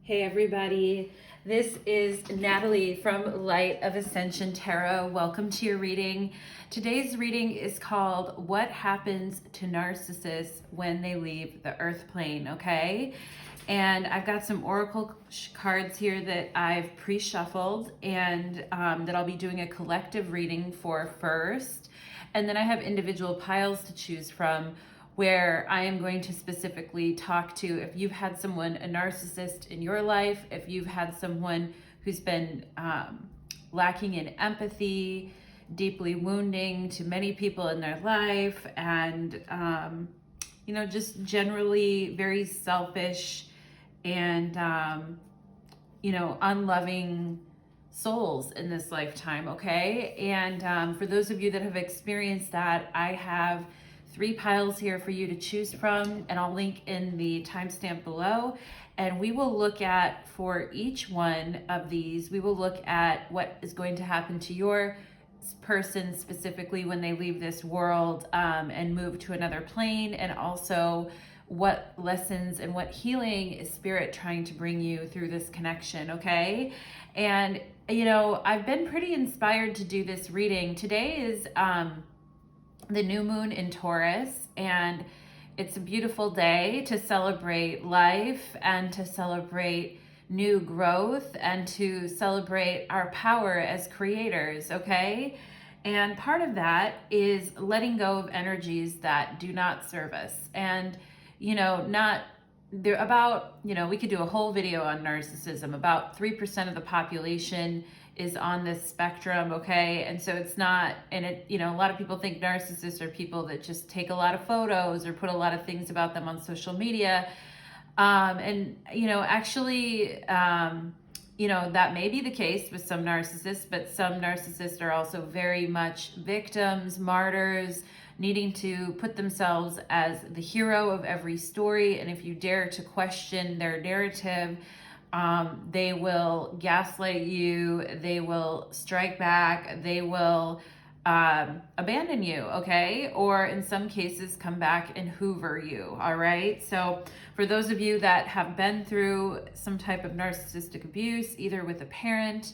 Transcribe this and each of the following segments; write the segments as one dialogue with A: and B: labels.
A: Hey everybody, this is Natalie from Light of Ascension Tarot. Welcome to your reading. Today's reading is called What Happens to Narcissists When They Leave the Earth Plane, okay? And I've got some oracle cards here that I've pre-shuffled and that I'll be doing a collective reading for first. And then I have individual piles to choose from where I am going to specifically talk to if you've had someone, a narcissist in your life, if you've had someone who's been lacking in empathy, deeply wounding to many people in their life, and just generally very selfish and unloving souls in this lifetime, okay? And for those of you that have experienced that, I have 3 piles here for you to choose from, and I'll link in the timestamp below. And we will look at, for each one of these, we will look at what is going to happen to your person specifically when they leave this world and move to another plane, and also what lessons and what healing is Spirit trying to bring you through this connection, okay? And, I've been pretty inspired to do this reading. Today is the new moon in Taurus, and it's a beautiful day to celebrate life and to celebrate new growth and to celebrate our power as creators, okay? And part of that is letting go of energies that do not serve us. And, we could do a whole video on narcissism. About 3% of the population is on this spectrum, okay? And so it's not, and a lot of people think narcissists are people that just take a lot of photos or put a lot of things about them on social media. That may be the case with some narcissists, but some narcissists are also very much victims, martyrs, needing to put themselves as the hero of every story. And if you dare to question their narrative, they will gaslight you, they will strike back, they will abandon you, okay? Or in some cases, come back and hoover you, all right? So for those of you that have been through some type of narcissistic abuse, either with a parent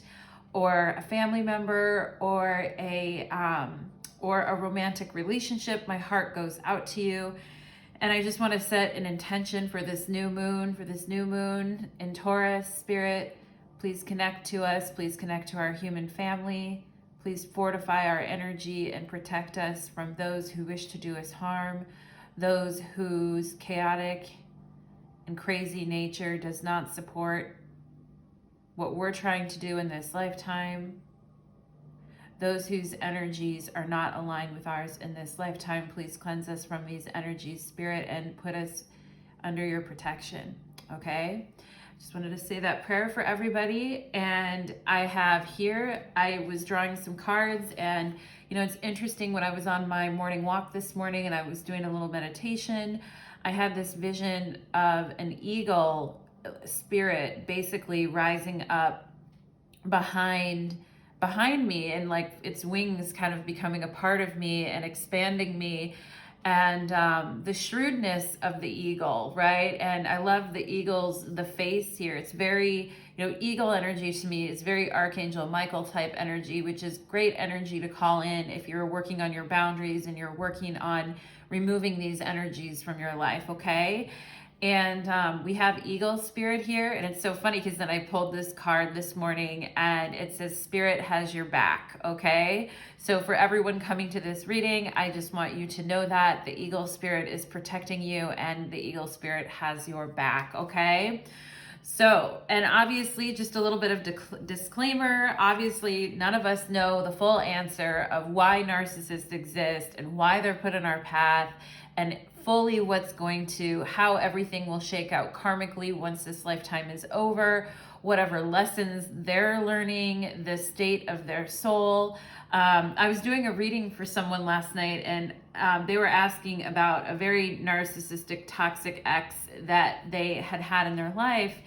A: or a family member or a romantic relationship, my heart goes out to you. And I just want to set an intention for this new moon, in Taurus. Spirit, please connect to us. Please connect to our human family. Please fortify our energy and protect us from those who wish to do us harm, those whose chaotic and crazy nature does not support what we're trying to do in this lifetime. Those whose energies are not aligned with ours in this lifetime, please cleanse us from these energies, Spirit, and put us under your protection, okay? Just wanted to say that prayer for everybody. And I have here, I was drawing some cards, and it's interesting, when I was on my morning walk this morning and I was doing a little meditation, I had this vision of an eagle spirit basically rising up behind me, and like its wings kind of becoming a part of me and expanding me, and the shrewdness of the eagle, right? And I love the the face here. It's very, eagle energy to me is very Archangel Michael type energy, which is great energy to call in if you're working on your boundaries and you're working on removing these energies from your life, okay? And we have eagle spirit here, and it's so funny because then I pulled this card this morning and it says Spirit has your back, okay? So for everyone coming to this reading, I just want you to know that the eagle spirit is protecting you and the eagle spirit has your back, okay? So, and obviously, just a little bit of disclaimer, obviously none of us know the full answer of why narcissists exist and why they're put in our path, and fully how everything will shake out karmically once this lifetime is over, whatever lessons they're learning, the state of their soul. I was doing a reading for someone last night, and they were asking about a very narcissistic, toxic ex that they had in their life.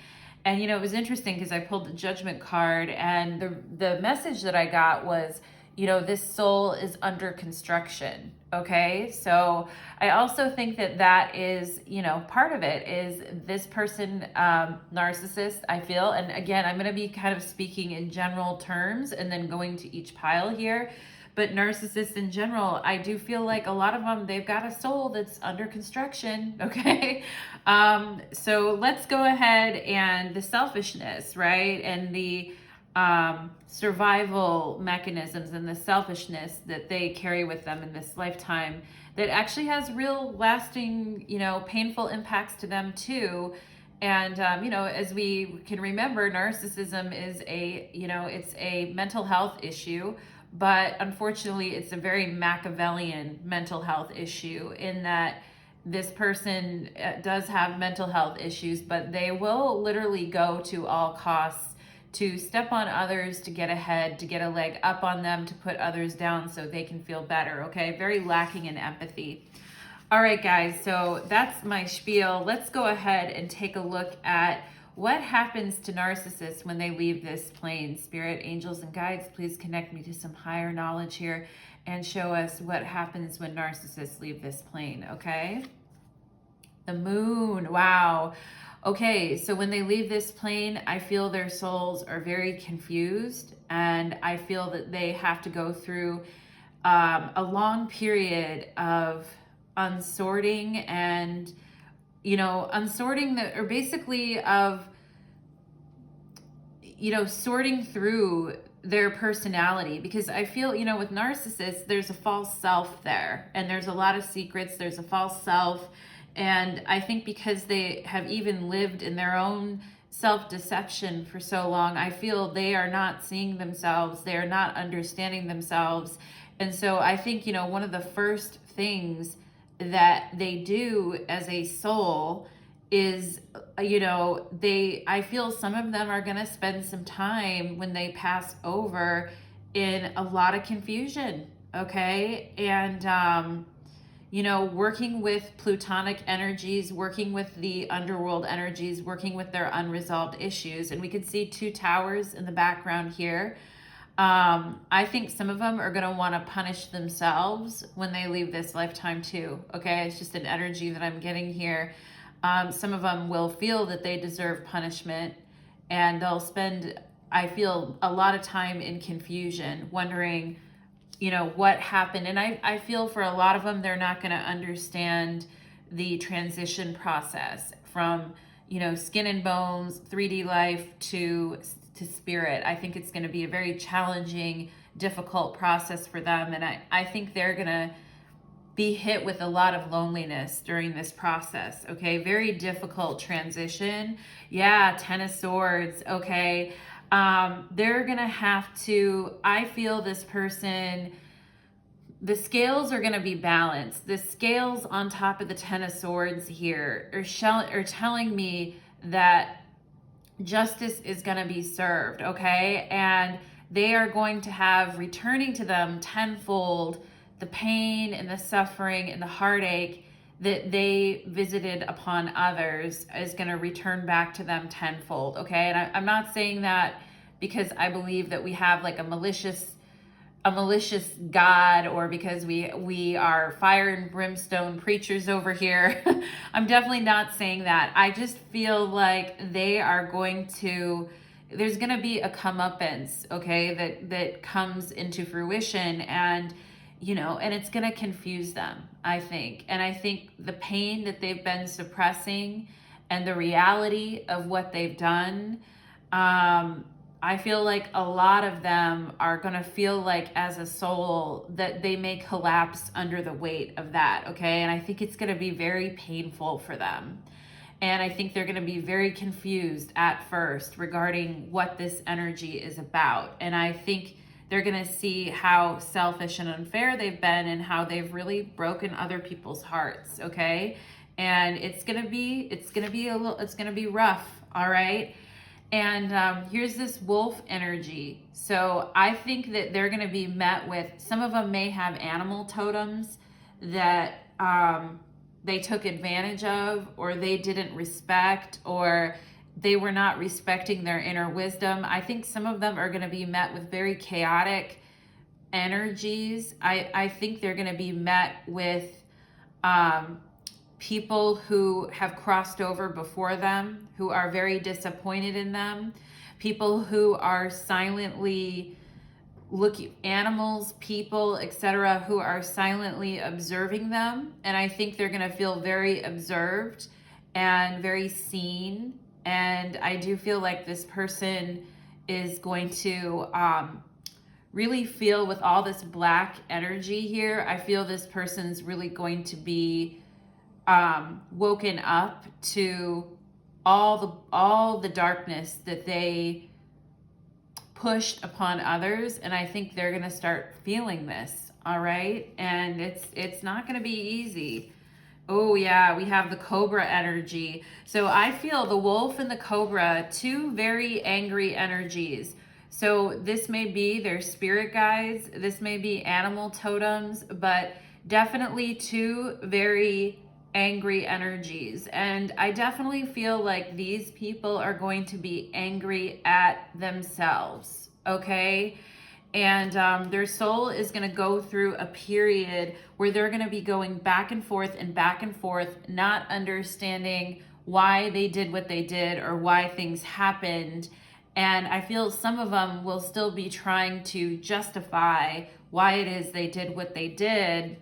A: And, it was interesting because I pulled the Judgment card, and the message that I got was, this soul is under construction, Okay, so I also think that that is, you know, part of it is this person, narcissist, I feel. And again, I'm going to be kind of speaking in general terms and then going to each pile here. But narcissists in general, I do feel like a lot of them, they've got a soul that's under construction. Okay. So let's go ahead and the selfishness, right? And the survival mechanisms and the selfishness that they carry with them in this lifetime that actually has real lasting, you know, painful impacts to them too. And, you know, as we can remember, narcissism is a, you know, it's a mental health issue, but unfortunately it's a very Machiavellian mental health issue in that this person does have mental health issues, but they will literally go to all costs to step on others, to get ahead, to get a leg up on them, to put others down so they can feel better, okay? Very lacking in empathy. All right, guys, so that's my spiel. Let's go ahead and take a look at what happens to narcissists when they leave this plane. Spirit, angels, and guides, please connect me to some higher knowledge here and show us what happens when narcissists leave this plane, okay? The moon, wow. Okay, so when they leave this plane, I feel their souls are very confused, and I feel that they have to go through a long period of unsorting and, you know, unsorting or basically of, you know, sorting through their personality, because I feel, you know, with narcissists, there's a false self there, and there's a lot of secrets, there's a false self. And I think because they have even lived in their own self-deception for so long, I feel they are not seeing themselves, they are not understanding themselves. And so I think, you know, one of the first things that they do as a soul is, you know, I feel some of them are going to spend some time when they pass over in a lot of confusion, okay? And, you know, working with plutonic energies, working with the underworld energies, working with their unresolved issues. And we can see 2 towers in the background here. I think some of them are going to want to punish themselves when they leave this lifetime too. Okay, it's just an energy that I'm getting here. Some of them will feel that they deserve punishment, and they'll spend, I feel, a lot of time in confusion, wondering, you know, what happened. And I feel for a lot of them, they're not going to understand the transition process from, you know, skin and bones, 3D life to spirit. I think it's going to be a very challenging, difficult process for them. And I think they're going to be hit with a lot of loneliness during this process. Okay, very difficult transition. Yeah, 10 of Swords. Okay. They're gonna have to, I feel this person, the scales are gonna be balanced. The scales on top of the 10 of Swords here are telling me that justice is gonna be served, okay? And they are going to have returning to them tenfold the pain and the suffering and the heartache that they visited upon others is going to return back to them tenfold, okay? And I'm not saying that because I believe that we have like a malicious God, or because we are fire and brimstone preachers over here. I'm definitely not saying that. I just feel like they are going to, there's going to be a comeuppance, okay, that comes into fruition, and you know, and it's going to confuse them, I think. And I think the pain that they've been suppressing and the reality of what they've done, I feel like a lot of them are going to feel like as a soul that they may collapse under the weight of that, okay? And I think it's going to be very painful for them. And I think they're going to be very confused at first regarding what this energy is about. And I think they're going to see how selfish and unfair they've been and how they've really broken other people's hearts, okay? And it's going to be rough, all right? And here's this wolf energy. So I think that they're going to be met with, some of them may have animal totems that they took advantage of, or they didn't respect, or they were not respecting their inner wisdom. I think some of them are going to be met with very chaotic energies. I think they're going to be met with people who have crossed over before them, who are very disappointed in them, people who are silently looking, animals, people, etc., who are silently observing them. And I think they're going to feel very observed and very seen. And I do feel like this person is going to really feel, with all this black energy here, I feel this person's really going to be woken up to all the darkness that they pushed upon others, and I think they're going to start feeling this. All right, and it's not going to be easy. Oh yeah, we have the Cobra energy. So I feel the wolf and the Cobra, two very angry energies. So this may be their spirit guides, this may be animal totems, but definitely two very angry energies. And I definitely feel like these people are going to be angry at themselves, okay? And their soul is going to go through a period where they're going to be going back and forth, not understanding why they did what they did or why things happened. And I feel some of them will still be trying to justify why it is they did what they did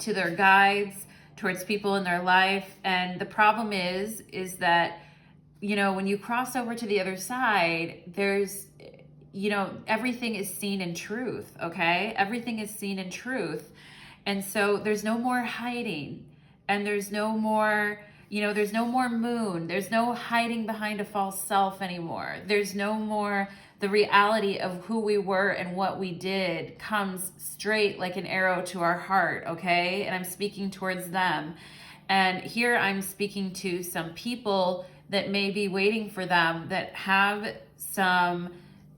A: to their guides, towards people in their life. And the problem is that, you know, when you cross over to the other side, there's, you know, everything is seen in truth, okay? Everything is seen in truth. And so there's no more hiding, and there's no more, you know, there's no more moon. There's no hiding behind a false self anymore. There's no more, the reality of who we were and what we did comes straight like an arrow to our heart, okay? And I'm speaking towards them. And here I'm speaking to some people that may be waiting for them, that have some,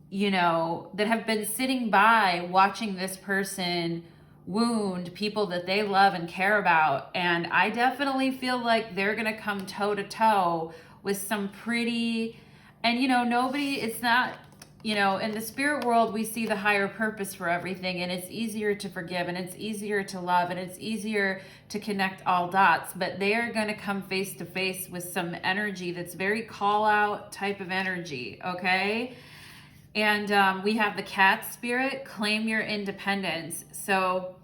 A: you know, that have been sitting by watching this person wound people that they love and care about. And I definitely feel like they're going to come toe to toe with some pretty, and you know, nobody, it's not, you know, in the spirit world, we see the higher purpose for everything, and it's easier to forgive, and it's easier to love, and it's easier to connect all dots. But they are going to come face to face with some energy that's very call out type of energy, okay? And we have the cat spirit, claim your independence. So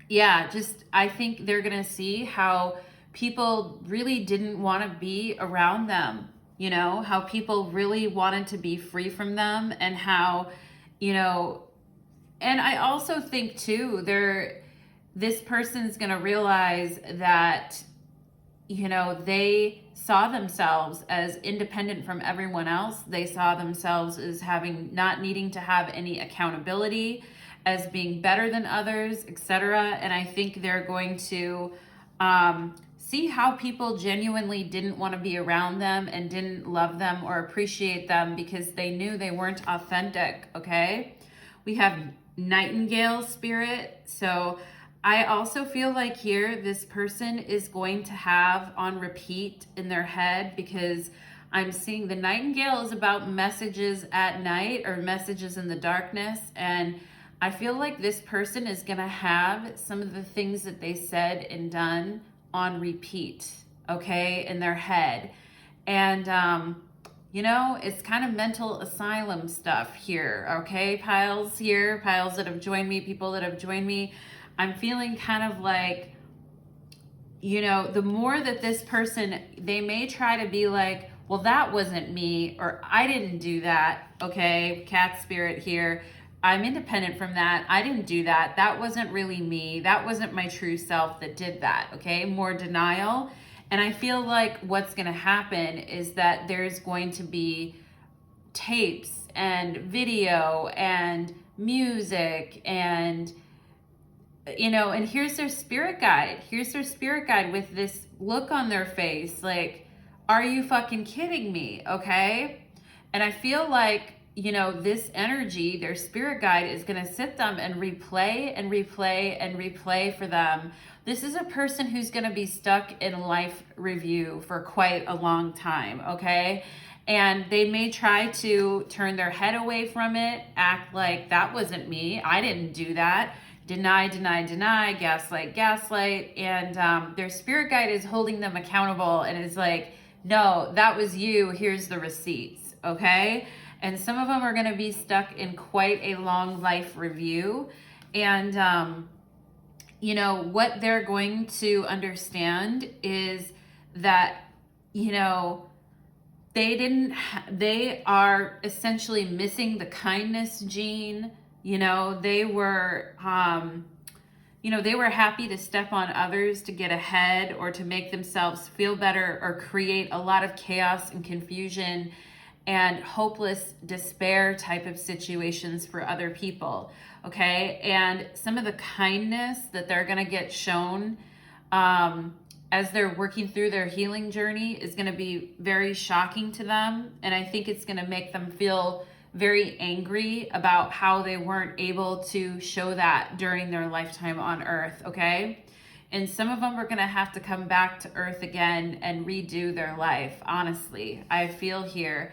A: yeah, just, I think they're going to see how people really didn't want to be around them, you know, how people really wanted to be free from them, and how, you know, and I also think too, this person's going to realize that, you know, they saw themselves as independent from everyone else. They saw themselves as having, not needing to have any accountability, as being better than others, etc. And I think they're going to see how people genuinely didn't want to be around them and didn't love them or appreciate them because they knew they weren't authentic, okay? We have Nightingale spirit. So I also feel like here this person is going to have on repeat in their head, because I'm seeing the Nightingale is about messages at night or messages in the darkness. And I feel like this person is going to have some of the things that they said and done on repeat, okay, in their head. And, you know, it's kind of mental asylum stuff here, okay, piles here, piles that have joined me, people that have joined me. I'm feeling kind of like, you know, the more that this person, they may try to be like, well, that wasn't me, or I didn't do that, okay, cat spirit here. I'm independent from that. I didn't do that. That wasn't really me. That wasn't my true self that did that, okay? More denial. And I feel like what's going to happen is that there's going to be tapes and video and music and, you know, and here's their spirit guide. Here's their spirit guide with this look on their face like, are you fucking kidding me, okay? And I feel like, you know, this energy, their spirit guide is going to sit them and replay and replay and replay for them This is a person who's going to be stuck in life review for quite a long time, okay? And they may try to turn their head away from it, act like that wasn't me, I didn't do that, deny, deny, deny, gaslight, gaslight, and their spirit guide is holding them accountable and is like, no, that was you, here's the receipts, okay? And some of them are going to be stuck in quite a long life review. And, you know, what they're going to understand is that, you know, they are essentially missing the kindness gene. You know, they were happy to step on others to get ahead or to make themselves feel better or create a lot of chaos and confusion and hopeless despair type of situations for other people, okay? And some of the kindness that they're gonna get shown as they're working through their healing journey is gonna be very shocking to them. And I think it's gonna make them feel very angry about how they weren't able to show that during their lifetime on Earth, okay? And some of them are gonna have to come back to Earth again and redo their life, honestly, I feel here.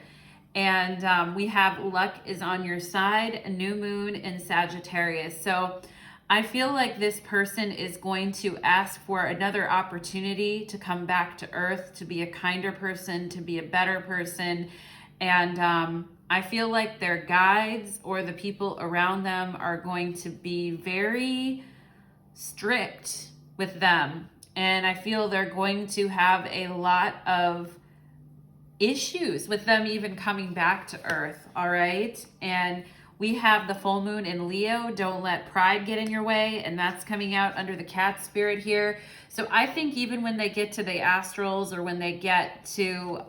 A: And we have luck is on your side, a new moon in Sagittarius. So I feel like this person is going to ask for another opportunity to come back to Earth, to be a kinder person, to be a better person. And I feel like their guides or the people around them are going to be very strict with them. And I feel they're going to have a lot of issues with them even coming back to Earth, all right? And we have the full moon in Leo, don't let pride get in your way, and that's coming out under the cat spirit here. So I think even when they get to the astrals or when they get to,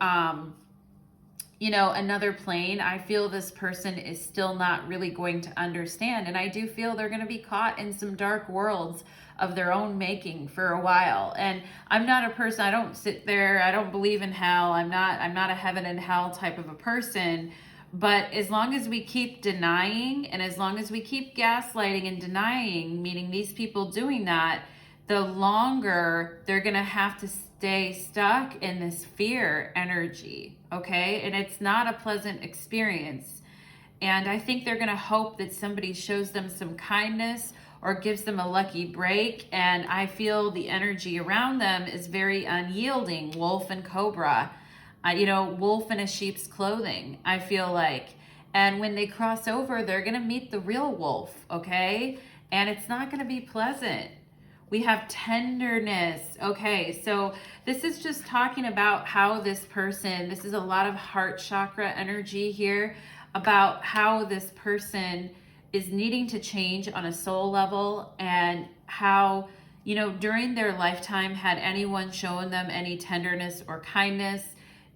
A: you know, another plane, I feel this person is still not really going to understand. And I do feel they're going to be caught in some dark worlds of their own making for a while. And I'm not a person, I don't sit there, I don't believe in hell. I'm not a heaven and hell type of a person. But as long as we keep denying and as long as we keep gaslighting and denying, meaning these people doing that, the longer they're going to have to stay stuck in this fear energy, okay? And it's not a pleasant experience. And I think they're going to hope that somebody shows them some kindness or gives them a lucky break. And I feel the energy around them is very unyielding, wolf and cobra. You know, wolf in a sheep's clothing, I feel like. And when they cross over, they're going to meet the real wolf, okay? And it's not going to be pleasant. We have tenderness. Okay, so this is just talking about how this person, this is a lot of heart chakra energy here, about how this person is needing to change on a soul level, and how, you know, during their lifetime, had anyone shown them any tenderness or kindness,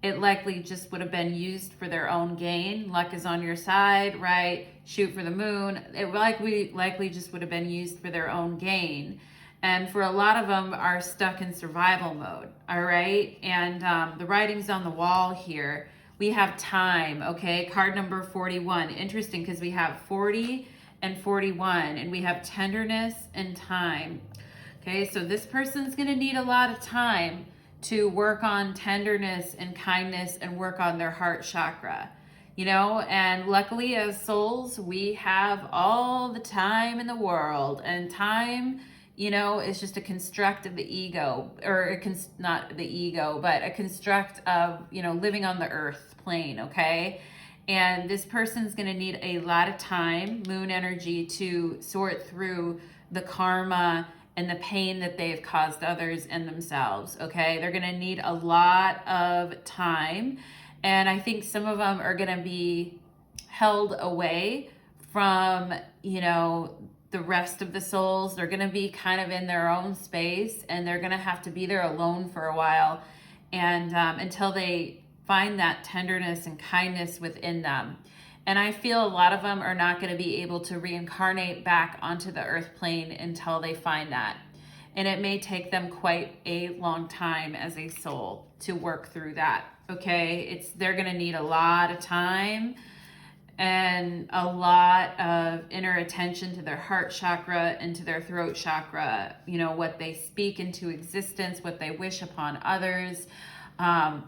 A: it likely just would have been used for their own gain. Luck is on your side, right? Shoot for the moon. It likely just would have been used for their own gain. And for a lot of them are stuck in survival mode, all right? And the writing's on the wall here. We have time, okay? Card number 41. Interesting, because we have 40 and 41, and we have tenderness and time. Okay, so this person's gonna need a lot of time to work on tenderness and kindness and work on their heart chakra, you know? And luckily as souls, we have all the time in the world, and time, you know, is just a construct of the ego, or not the ego, but a construct of, you know, living on the earth plane, okay? And this person's going to need a lot of time, moon energy, to sort through the karma and the pain that they've caused others and themselves, okay? They're going to need a lot of time. And I think some of them are going to be held away from, you know, the rest of the souls. They're going to be kind of in their own space, and they're going to have to be there alone for a while, and until they find that tenderness and kindness within them. And I feel a lot of them are not going to be able to reincarnate back onto the earth plane until they find that. And it may take them quite a long time as a soul to work through that, okay? They're going to need a lot of time and a lot of inner attention to their heart chakra and to their throat chakra, you know, what they speak into existence, what they wish upon others,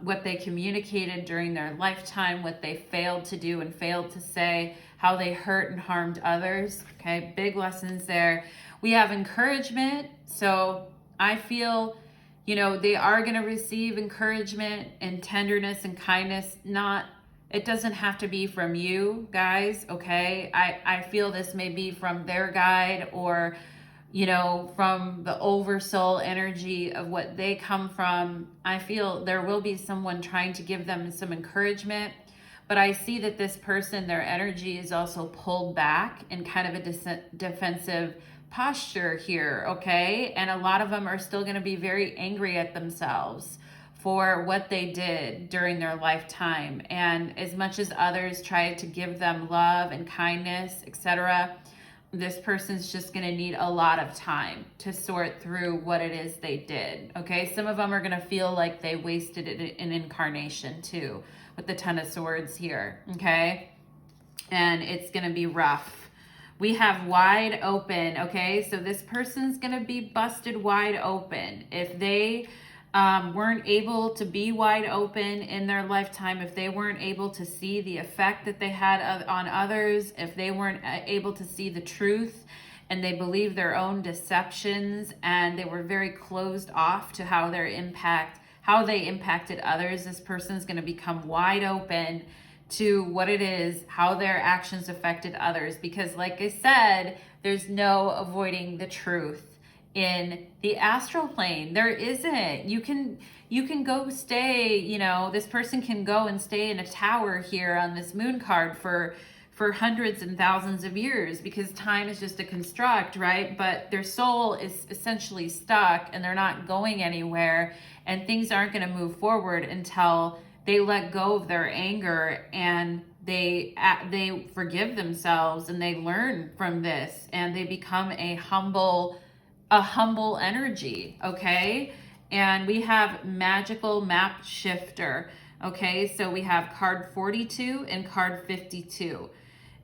A: what they communicated during their lifetime, what they failed to do and failed to say, how they hurt and harmed others. Okay, big lessons there. We have encouragement. So I feel, you know, they are going to receive encouragement and tenderness and kindness. It doesn't have to be from you guys, okay? I feel this may be from their guide, or, you know, from the oversoul energy of what they come from. I feel there will be someone trying to give them some encouragement, but I see that this person, their energy is also pulled back in kind of a defensive posture here, okay? And a lot of them are still going to be very angry at themselves for what they did during their lifetime. And as much as others try to give them love and kindness, etc., this person's just going to need a lot of time to sort through what it is they did. Okay, some of them are going to feel like they wasted an incarnation too, with the Ten of Swords here. Okay, and it's going to be rough. We have wide open. Okay, so this person's going to be busted wide open. If they weren't able to be wide open in their lifetime, if they weren't able to see the effect that they had on others, if they weren't able to see the truth and they believed their own deceptions and they were very closed off to how they impacted others, this person's going to become wide open to what it is, how their actions affected others. Because like I said, there's no avoiding the truth. In the astral plane, there isn't. You can go stay, you know, this person can go and stay in a tower here on this moon card for hundreds and thousands of years, because time is just a construct, right? But their soul is essentially stuck and they're not going anywhere, and things aren't going to move forward until they let go of their anger and they forgive themselves and they learn from this and they become a humble energy. Okay, and we have magical map shifter. Okay, so we have card 42 and card 52.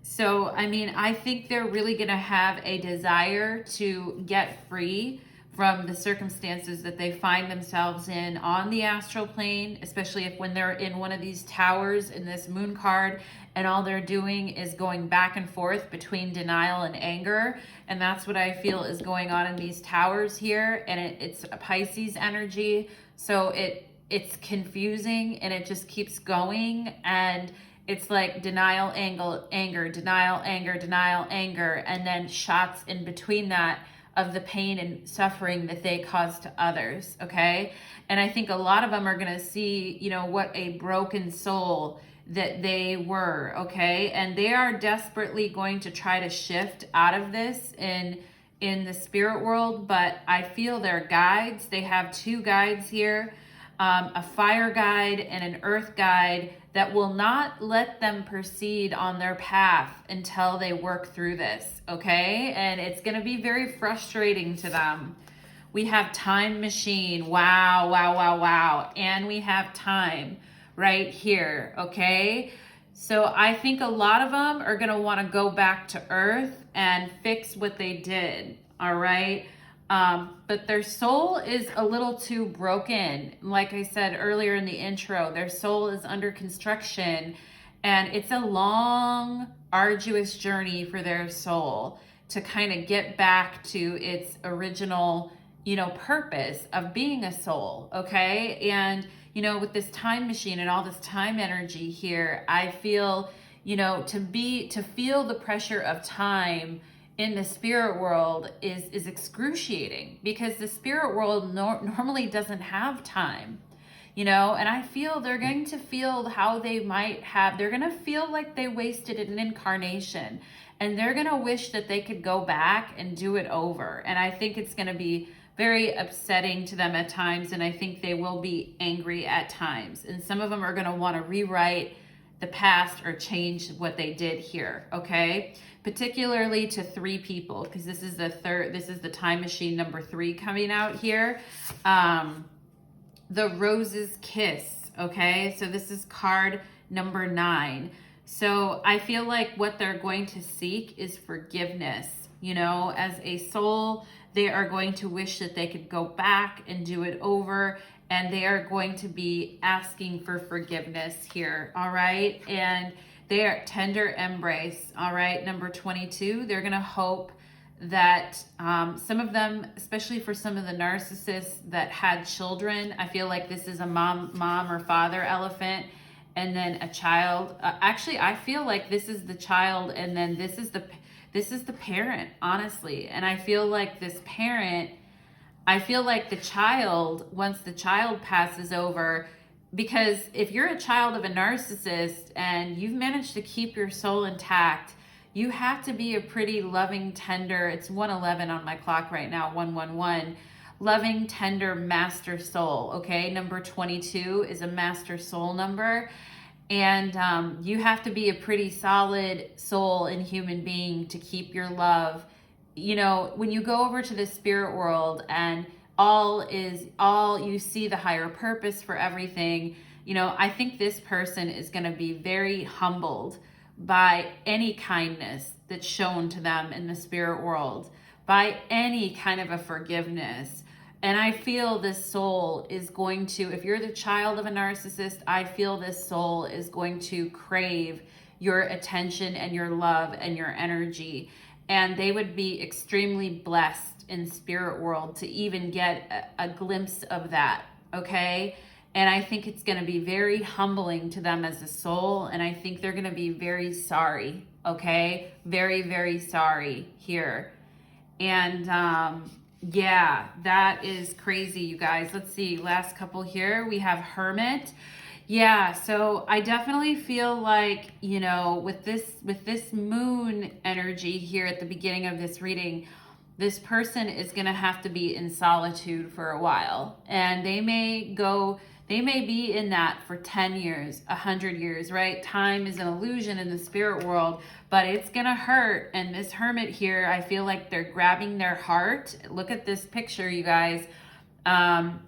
A: So I mean, I think they're really going to have a desire to get free from the circumstances that they find themselves in on the astral plane, especially if when they're in one of these towers in this moon card and all they're doing is going back and forth between denial and anger. And that's what I feel is going on in these towers here. And it's a Pisces energy. So it's confusing and it just keeps going. And it's like denial, anger, denial, anger, denial, anger, and then shots in between that of the pain and suffering that they cause to others, okay? And I think a lot of them are going to see, you know, what a broken soul that they were, okay? And they are desperately going to try to shift out of this in the spirit world, but I feel their guides, they have two guides here, a fire guide and an earth guide that will not let them proceed on their path until they work through this, okay? And it's going to be very frustrating to them. We have time machine. Wow, wow, wow, wow. And we have time right here, okay? So I think a lot of them are going to want to go back to earth and fix what they did, all right? But their soul is a little too broken. Like I said earlier in the intro, their soul is under construction, and it's a long, arduous journey for their soul to kind of get back to its original, you know, purpose of being a soul, okay? And, you know, with this time machine and all this time energy here, I feel, you know, to feel the pressure of time in the spirit world is excruciating, because the spirit world normally doesn't have time, you know, and I feel they're going to feel how they're going to feel like they wasted an incarnation, and they're going to wish that they could go back and do it over. And I think it's going to be very upsetting to them at times, and I think they will be angry at times, and some of them are going to want to rewrite the past or change what they did here, okay? Particularly to 3 people, because this is the time machine number 3 coming out here. The Rose's Kiss, okay? So this is card number 9. So I feel like what they're going to seek is forgiveness. You know, as a soul, they are going to wish that they could go back and do it over, and they are going to be asking for forgiveness here, all right? And they are tender embrace, all right? Number 22, they're going to hope that some of them, especially for some of the narcissists that had children, I feel like this is a mom or father elephant, and then a child. Actually, I feel like this is the child, and then this is the parent, honestly. And I feel like this parent, I feel like the child, once the child passes over, because if you're a child of a narcissist and you've managed to keep your soul intact, you have to be a pretty loving, tender, it's 111 on my clock right now, 111, loving, tender master soul, okay? Number 22 is a master soul number. And you have to be a pretty solid soul and human being to keep your love. You know, when you go over to the spirit world and all you see the higher purpose for everything, you know, I think this person is going to be very humbled by any kindness that's shown to them in the spirit world, by any kind of a forgiveness. And I feel this soul is going to, if you're the child of a narcissist, I feel this soul is going to crave your attention and your love and your energy. And they would be extremely blessed in spirit world to even get a glimpse of that, okay? And I think it's going to be very humbling to them as a soul. And I think they're going to be very sorry, okay? Very, very sorry here. And yeah, that is crazy, you guys. Let's see, last couple here. We have Hermit. Yeah, so I definitely feel like, you know, with this moon energy here at the beginning of this reading, this person is going to have to be in solitude for a while. And they may be in that for 10 years, 100 years, right? Time is an illusion in the spirit world, but it's going to hurt. And this hermit here, I feel like they're grabbing their heart. Look at this picture, you guys.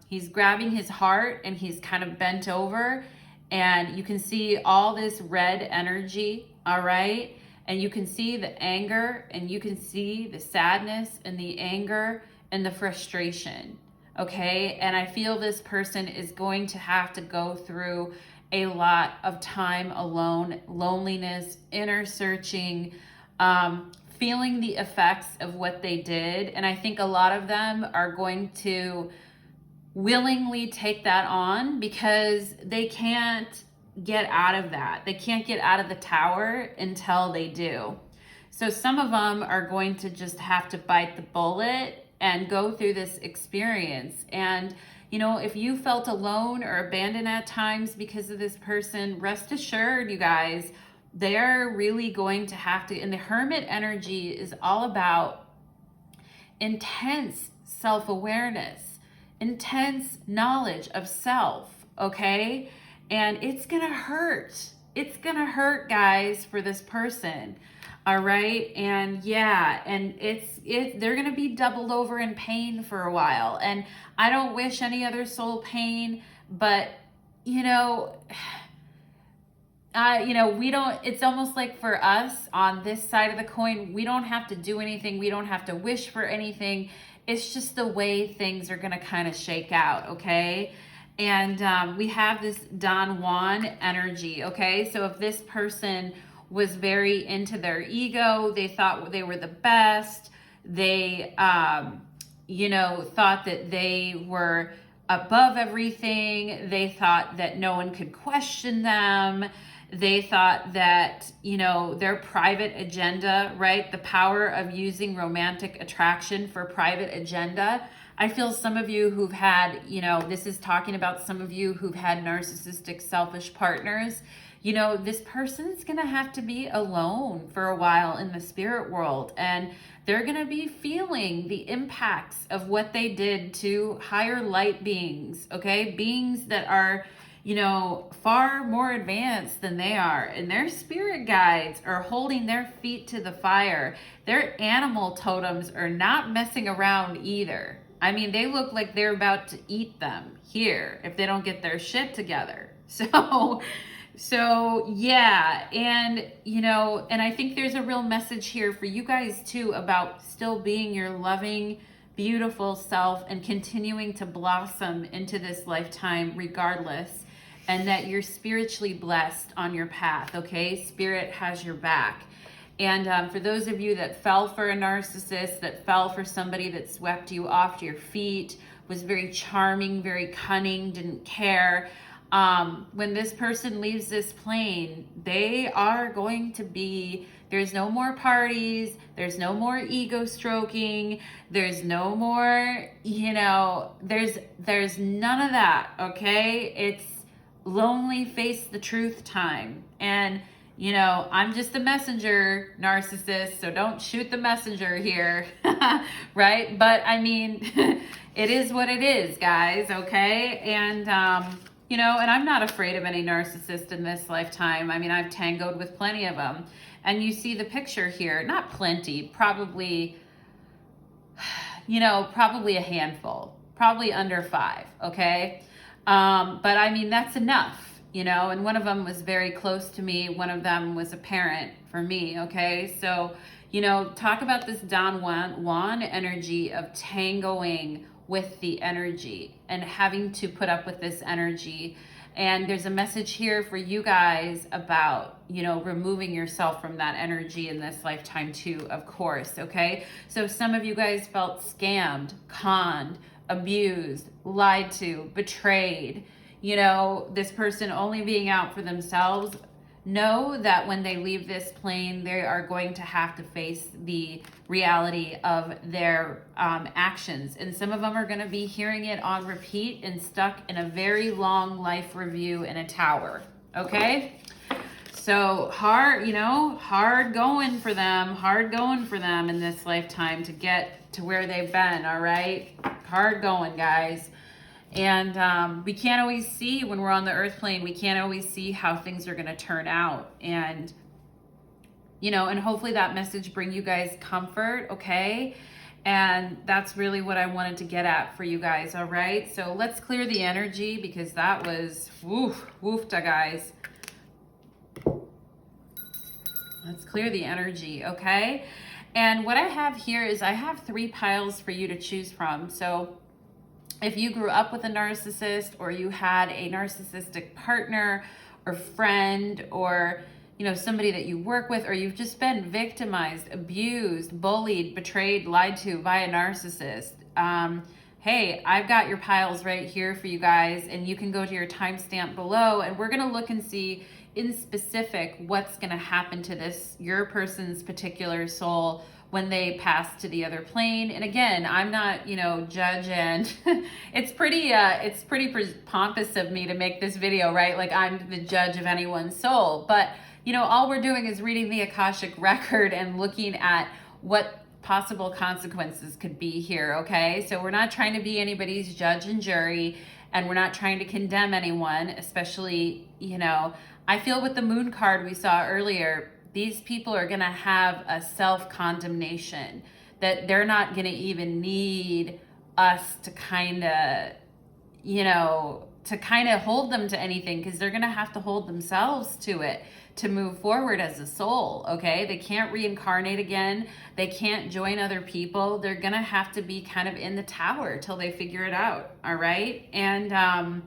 A: He's grabbing his heart and he's kind of bent over, and you can see all this red energy, all right? And you can see the anger, and you can see the sadness and the anger and the frustration. Okay, and I feel this person is going to have to go through a lot of time alone, loneliness, inner searching, feeling the effects of what they did. And I think a lot of them are going to willingly take that on because they can't get out of that. They can't get out of the tower until they do. So some of them are going to just have to bite the bullet and go through this experience. And, you know, if you felt alone or abandoned at times because of this person, rest assured, you guys, they're really going to have to, and the hermit energy is all about intense self-awareness, intense knowledge of self, okay? And it's gonna hurt. It's gonna hurt, guys, for this person. All right. And yeah, and they're going to be doubled over in pain for a while. And I don't wish any other soul pain, but you know, it's almost like for us on this side of the coin, we don't have to do anything. We don't have to wish for anything. It's just the way things are going to kind of shake out. Okay. And we have this Don Juan energy. Okay. So if this person was very into their ego, they thought they were the best, they thought that they were above everything, they thought that no one could question them, they thought that, you know, their private agenda, right, the power of using romantic attraction for private agenda. I feel some of you who've had, you know, this is talking about some of you who've had narcissistic, selfish partners. You know, this person's going to have to be alone for a while in the spirit world, and they're going to be feeling the impacts of what they did to higher light beings, okay? Beings that are, you know, far more advanced than they are, and their spirit guides are holding their feet to the fire. Their animal totems are not messing around either. I mean, they look like they're about to eat them here if they don't get their shit together. So So yeah, and you know, and I think there's a real message here for you guys too about still being your loving, beautiful self and continuing to blossom into this lifetime regardless, and that you're spiritually blessed on your path, okay? Spirit has your back. And for those of you that fell for a narcissist, that fell for somebody that swept you off your feet, was very charming, very cunning, didn't care, when this person leaves this plane, they are going to be, there's no more parties, there's no more ego stroking, there's no more, you know, there's none of that, okay? It's lonely face the truth time. And you know, I'm just a messenger, narcissist, so don't shoot the messenger here, right? But I mean, it is what it is, guys, okay? And you know, and I'm not afraid of any narcissist in this lifetime. I mean, I've tangoed with plenty of them. And you see the picture here, not plenty, probably, you know, probably a handful, probably under 5, okay? But I mean, that's enough, you know, and one of them was very close to me. One of them was a parent for me, okay? So, you know, talk about this Don Juan energy of tangoing with the energy and having to put up with this energy. And there's a message here for you guys about, you know, removing yourself from that energy in this lifetime too, of course, okay? So some of you guys felt scammed, conned, abused, lied to, betrayed, you know, this person only being out for themselves. Know that when they leave this plane, they are going to have to face the reality of their actions. And some of them are going to be hearing it on repeat and stuck in a very long life review in a tower. Okay? So hard, you know, hard going for them in this lifetime to get to where they've been. All right? Hard going, guys. And we can't always see when we're on the earth plane, we can't always see how things are going to turn out. And, you know, and hopefully that message bring you guys comfort, okay? And that's really what I wanted to get at for you guys, all right? So let's clear the energy because that was, woofta, guys. Let's clear the energy, okay? And what I have here is I have 3 piles for you to choose from. So if you grew up with a narcissist or you had a narcissistic partner or friend or, you know, somebody that you work with, or you've just been victimized, abused, bullied, betrayed, lied to by a narcissist, hey, I've got your piles right here for you guys, and you can go to your timestamp below and we're going to look and see in specific what's going to happen to this, your person's particular soul when they pass to the other plane. And again, I'm not, you know, judge, and it's pretty pompous of me to make this video, right? Like I'm the judge of anyone's soul. But, you know, all we're doing is reading the Akashic record and looking at what possible consequences could be here, okay? So we're not trying to be anybody's judge and jury, and we're not trying to condemn anyone, especially, you know, I feel with the moon card we saw earlier, these people are going to have a self-condemnation that they're not going to even need us to kind of, you know, to kind of hold them to anything, because they're going to have to hold themselves to it to move forward as a soul, okay? They can't reincarnate again. They can't join other people. They're going to have to be kind of in the tower till they figure it out, all right? And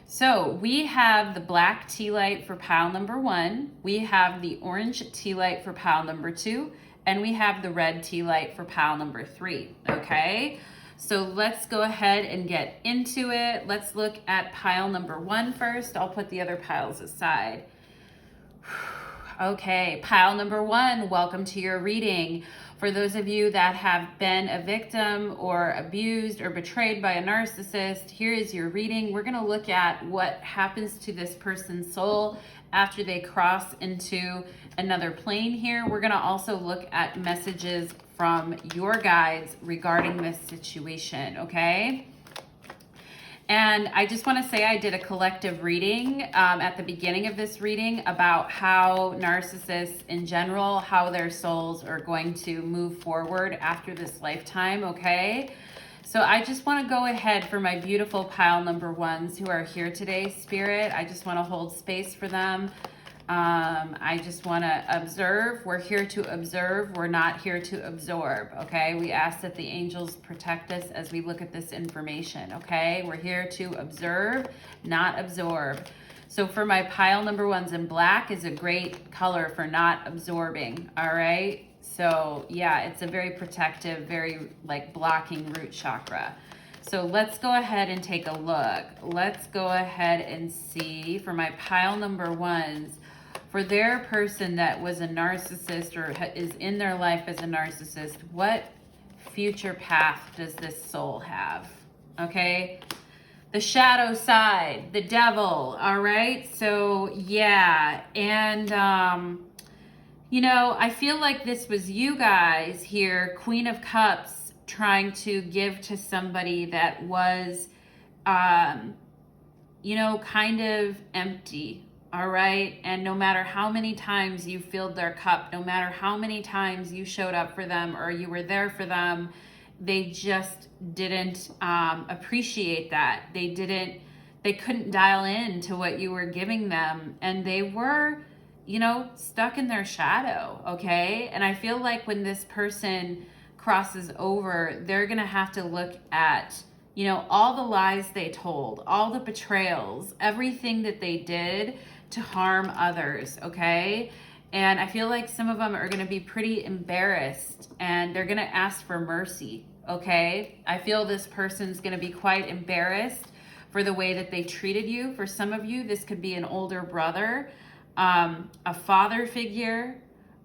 A: so we have the black tea light for pile number 1. We have the orange tea light for pile number 2. And we have the red tea light for pile number 3, okay? So let's go ahead and get into it. Let's look at pile number 1 first. I'll put the other piles aside. Okay, pile number 1, welcome to your reading. For those of you that have been a victim or abused or betrayed by a narcissist, here is your reading. We're going to look at what happens to this person's soul after they cross into another plane here. We're going to also look at messages from your guides regarding this situation, okay? And I just want to say I did a collective reading at the beginning of this reading about how narcissists in general, how their souls are going to move forward after this lifetime, okay? So I just want to go ahead for my beautiful pile number ones who are here today, Spirit. I just want to hold space for them. I just want to observe. We're here to observe. We're not here to absorb, okay? We ask that the angels protect us as we look at this information, okay? We're here to observe, not absorb. So for my pile number ones, in black is a great color for not absorbing, all right? So yeah, it's a very protective, very like blocking root chakra. So let's go ahead and take a look. Let's go ahead and see for my pile number ones, for their person that was a narcissist or is in their life as a narcissist, what future path does this soul have? Okay. The shadow side, the devil. All right. So yeah. And, you know, I feel like this was you guys here, Queen of Cups, trying to give to somebody that was, you know, kind of empty. All right. And no matter how many times you filled their cup, no matter how many times you showed up for them or you were there for them, they just didn't appreciate that. They couldn't dial in to what you were giving them. And they were, you know, stuck in their shadow, okay? And I feel like when this person crosses over, they're gonna have to look at, you know, all the lies they told, all the betrayals, everything that they did to harm others, okay? And I feel like some of them are gonna be pretty embarrassed and they're gonna ask for mercy, okay? I feel this person's gonna be quite embarrassed for the way that they treated you. For some of you, this could be an older brother, a father figure,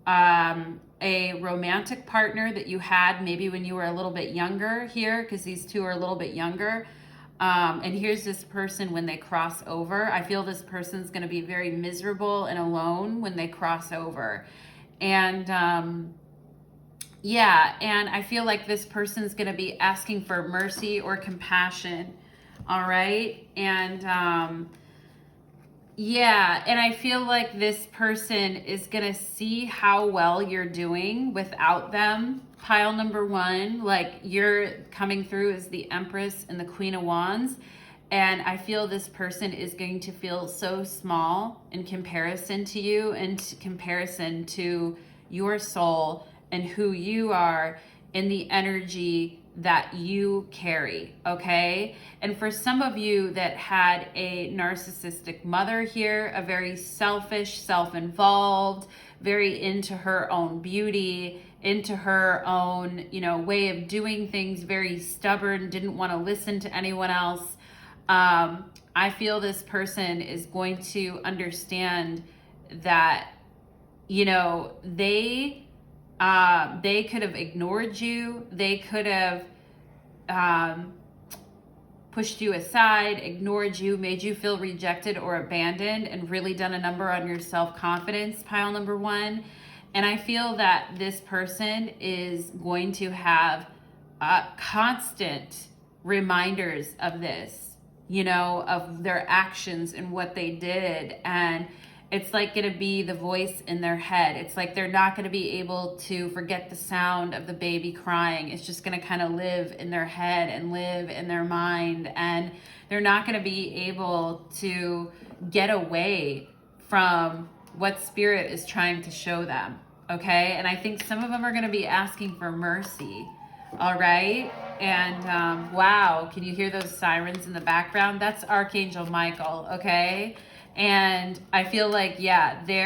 A: a romantic partner that you had maybe when you were a little bit younger here, because these two are a little bit younger. And here's this person when they cross over. I feel this person's going to be very miserable and alone when they cross over. And yeah, and I feel like this person's going to be asking for mercy or compassion. All right. And yeah, and I feel like this person is going to see how well you're doing without them. Pile number one, like you're coming through as the Empress and the Queen of Wands. And I feel this person is going to feel so small in comparison to you and comparison to your soul and who you are in the energy that you carry, okay? And for some of you that had a narcissistic mother here, a very selfish, self-involved, very into her own beauty, into her own, you know, way of doing things, very stubborn, didn't want to listen to anyone else. I feel this person is going to understand that, you know, they could have ignored you. They could have pushed you aside, ignored you, made you feel rejected or abandoned, and really done a number on your self-confidence, pile number one. And I feel that this person is going to have constant reminders of this, you know, of their actions and what they did. And it's like going to be the voice in their head. It's like they're not going to be able to forget the sound of the baby crying. It's just going to kind of live in their head and live in their mind. And they're not going to be able to get away from what Spirit is trying to show them. Okay? And I think some of them are going to be asking for mercy. All right? And wow, can you hear those sirens in the background? That's Archangel Michael. Okay? And I feel like, yeah, they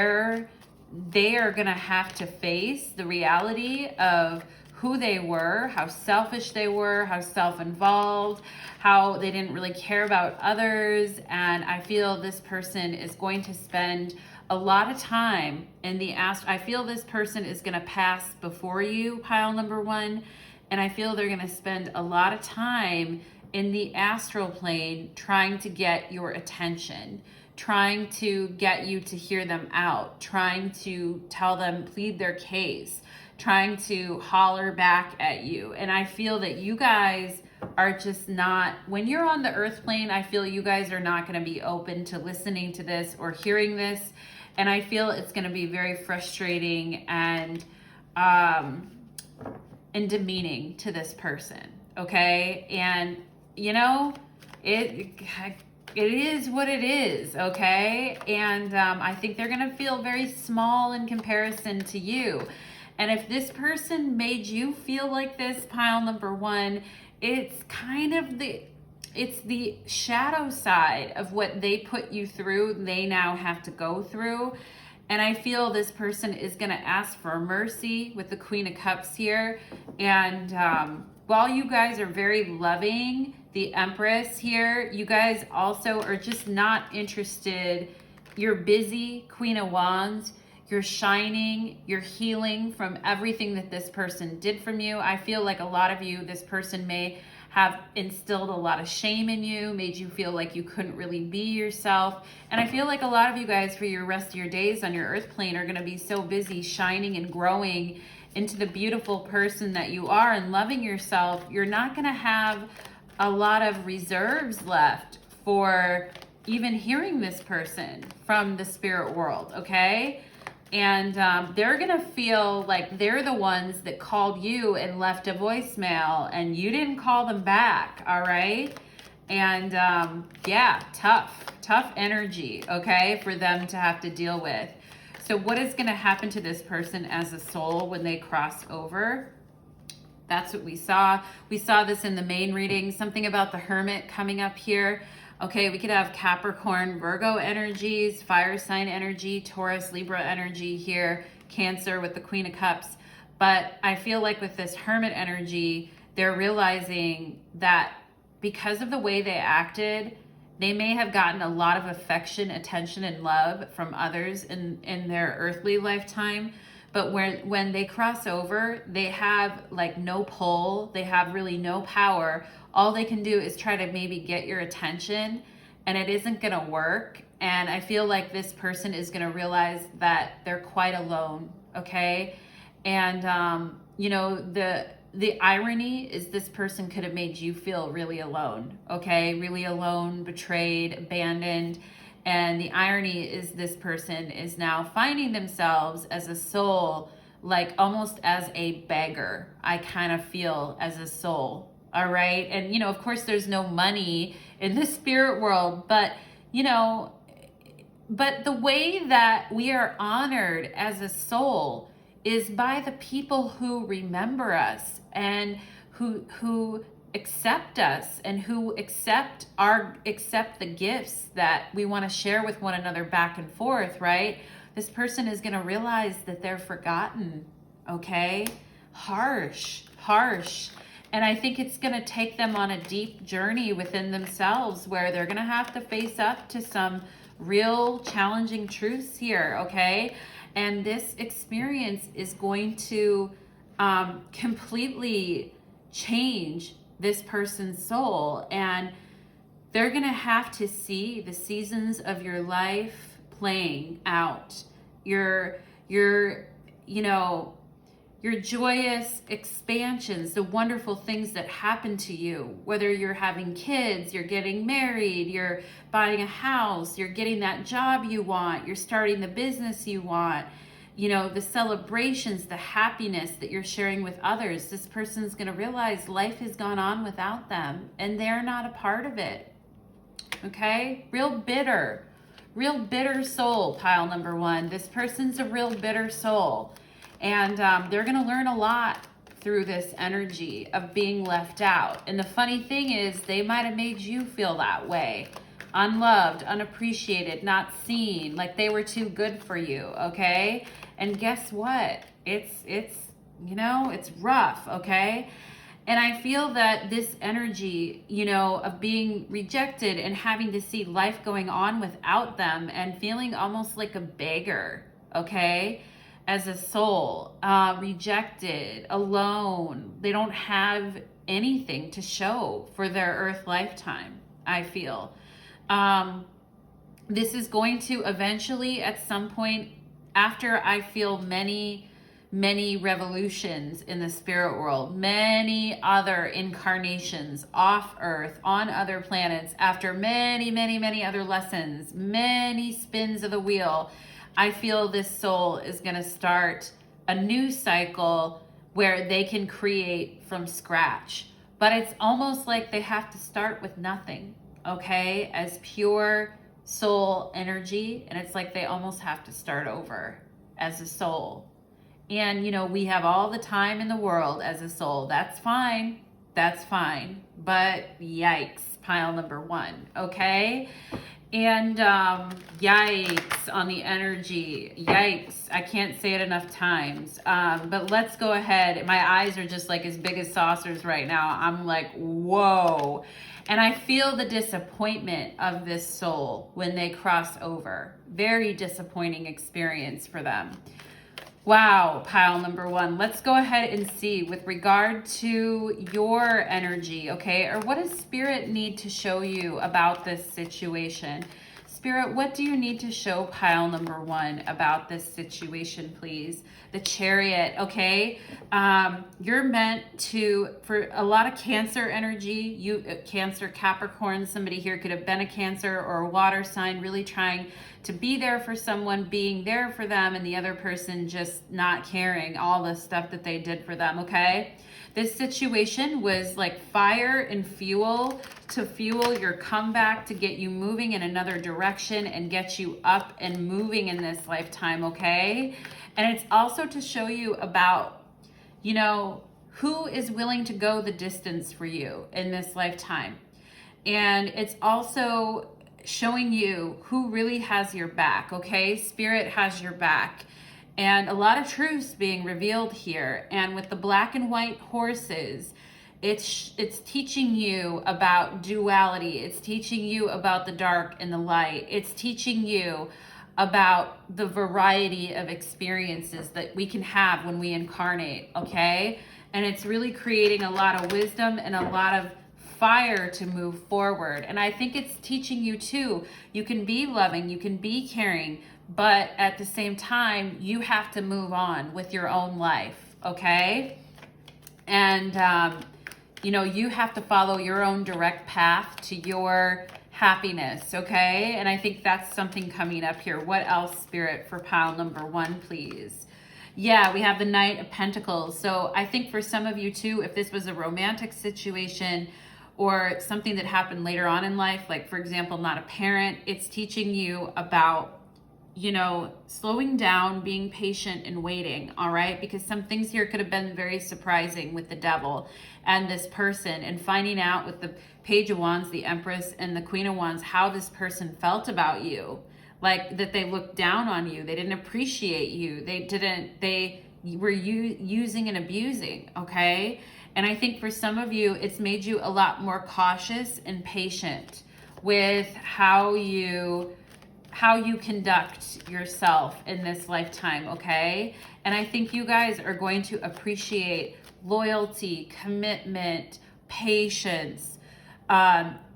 A: are going to have to face the reality of who they were, how selfish they were, how self-involved, how they didn't really care about others. And I feel this person is going to spend a lot of time in the I feel this person is going to pass before you, pile number one. And I feel they're going to spend a lot of time in the astral plane trying to get your attention, trying to get you to hear them out, trying to tell them, plead their case, trying to holler back at you. And I feel that you guys are just not, when you're on the earth plane, I feel you guys are not going to be open to listening to this or hearing this. And I feel it's going to be very frustrating and demeaning to this person. okay? And, you know, it is what it is, okay? And I think they're going to feel very small in comparison to you. And if this person made you feel like this, pile number one, it's kind of it's the shadow side of what they put you through, they now have to go through. And I feel this person is going to ask for mercy with the Queen of Cups here. And while you guys are very loving, the Empress here, you guys also are just not interested. You're busy, Queen of Wands. You're shining, you're healing from everything that this person did from you. I feel like a lot of you, this person may have instilled a lot of shame in you, made you feel like you couldn't really be yourself. And I feel like a lot of you guys for your rest of your days on your earth plane are going to be so busy shining and growing into the beautiful person that you are and loving yourself. You're not going to have a lot of reserves left for even hearing this person from the spirit world, okay? And they're going to feel like they're the ones that called you and left a voicemail and you didn't call them back, all right? And yeah, tough energy, okay, for them to have to deal with. So what is going to happen to this person as a soul when they cross over? That's what we saw. We saw this in the main reading, something about the Hermit coming up here. Okay, we could have Capricorn, Virgo energies, fire sign energy, Taurus, Libra energy here, Cancer with the Queen of Cups. But I feel like with this Hermit energy, they're realizing that because of the way they acted, they may have gotten a lot of affection, attention, and love from others in their earthly lifetime. But when they cross over, they have like no pull. They have really no power. All they can do is try to maybe get your attention, and it isn't going to work. And I feel like this person is going to realize that they're quite alone, okay? And, you know, the irony is this person could have made you feel really alone, okay? Really alone, betrayed, abandoned. And the irony is this person is now finding themselves as a soul, like almost as a beggar, I kind of feel as a soul, all right? And, you know, of course there's no money in the spirit world, but, you know, but the way that we are honored as a soul is by the people who remember us and who accept us and who accept the gifts that we want to share with one another back and forth, right? This person is going to realize that they're forgotten, okay? Harsh. And I think it's going to take them on a deep journey within themselves where they're going to have to face up to some real challenging truths here, okay? And this experience is going to completely change this person's soul, and they're going to have to see the seasons of your life playing out. Your you know, your joyous expansions, the wonderful things that happen to you, whether you're having kids, you're getting married, you're buying a house, you're getting that job you want, you're starting the business you want, you know, the celebrations, the happiness that you're sharing with others. This person's going to realize life has gone on without them and they're not a part of it. Okay? Real bitter soul, pile number one. This person's a real bitter soul. And they're going to learn a lot through this energy of being left out. And the funny thing is, they might have made you feel that way. Unloved, unappreciated, not seen, like they were too good for you, okay? And guess what? It's you know, it's rough, okay? And I feel that this energy, you know, of being rejected and having to see life going on without them and feeling almost like a beggar, okay? As a soul, rejected, alone. They don't have anything to show for their earth lifetime, I feel. This is going to eventually, at some point, after I feel many revolutions in the spirit world, many other incarnations off Earth, on other planets, after many other lessons, many spins of the wheel, I feel this soul is going to start a new cycle where they can create from scratch, but it's almost like they have to start with nothing, okay, as pure soul energy. And it's like they almost have to start over as a soul. And, you know, we have all the time in the world as a soul. That's fine. That's fine. But yikes, pile number one, okay? And yikes on the energy. Yikes. I can't say it enough times. But let's go ahead. My eyes are just like as big as saucers right now. I'm like, whoa. And I feel the disappointment of this soul when they cross over. Very disappointing experience for them. Wow, pile number one. Let's go ahead and see with regard to your energy, okay? Or what does Spirit need to show you about this situation? Spirit, what do you need to show pile number one about this situation, please? The Chariot, okay? You're meant to, for a lot of Cancer energy, Cancer, Capricorn, somebody here could have been a Cancer or a water sign, really trying to be there for someone, being there for them, and the other person just not caring all the stuff that they did for them, okay? This situation was like fire and fuel to fuel your comeback, to get you moving in another direction and get you up and moving in this lifetime, okay? And it's also to show you about, you know, who is willing to go the distance for you in this lifetime. And it's also showing you who really has your back, okay? Spirit has your back. And a lot of truths being revealed here. And with the black and white horses, it's teaching you about duality. It's teaching you about the dark and the light. It's teaching you about the variety of experiences that we can have when we incarnate, okay? And it's really creating a lot of wisdom and a lot of fire to move forward. And I think it's teaching you too, you can be loving, you can be caring, but at the same time, you have to move on with your own life, okay? And, you know, you have to follow your own direct path to your happiness, okay? And I think that's something coming up here. What else, Spirit, for pile number one, please? Yeah, we have the Knight of Pentacles. So I think for some of you too, if this was a romantic situation or something that happened later on in life, like for example, not a parent, it's teaching you about, you know, slowing down, being patient and waiting, all right? Because some things here could have been very surprising with the Devil and this person, and finding out with the Page of Wands, the Empress, and the Queen of Wands, how this person felt about you. Like that they looked down on you. They didn't appreciate you. They were using and abusing, okay? And I think for some of you, it's made you a lot more cautious and patient with how you conduct yourself in this lifetime, okay? And I think you guys are going to appreciate loyalty, commitment, patience,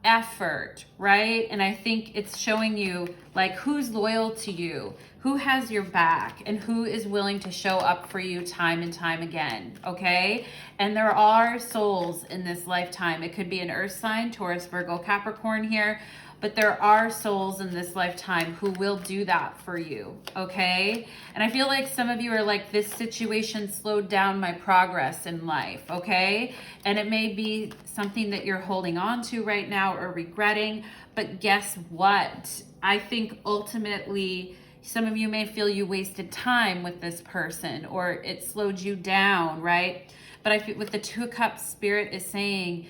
A: effort, right? And I think it's showing you like who's loyal to you, who has your back, and who is willing to show up for you time and time again, okay? And there are souls in this lifetime. It could be an earth sign, Taurus, Virgo, Capricorn here, but there are souls in this lifetime who will do that for you, okay? And I feel like some of you are like, this situation slowed down my progress in life, okay? And it may be something that you're holding on to right now or regretting, but guess what? I think ultimately, some of you may feel you wasted time with this person or it slowed you down, right? But I feel with the Two of Cups, Spirit is saying,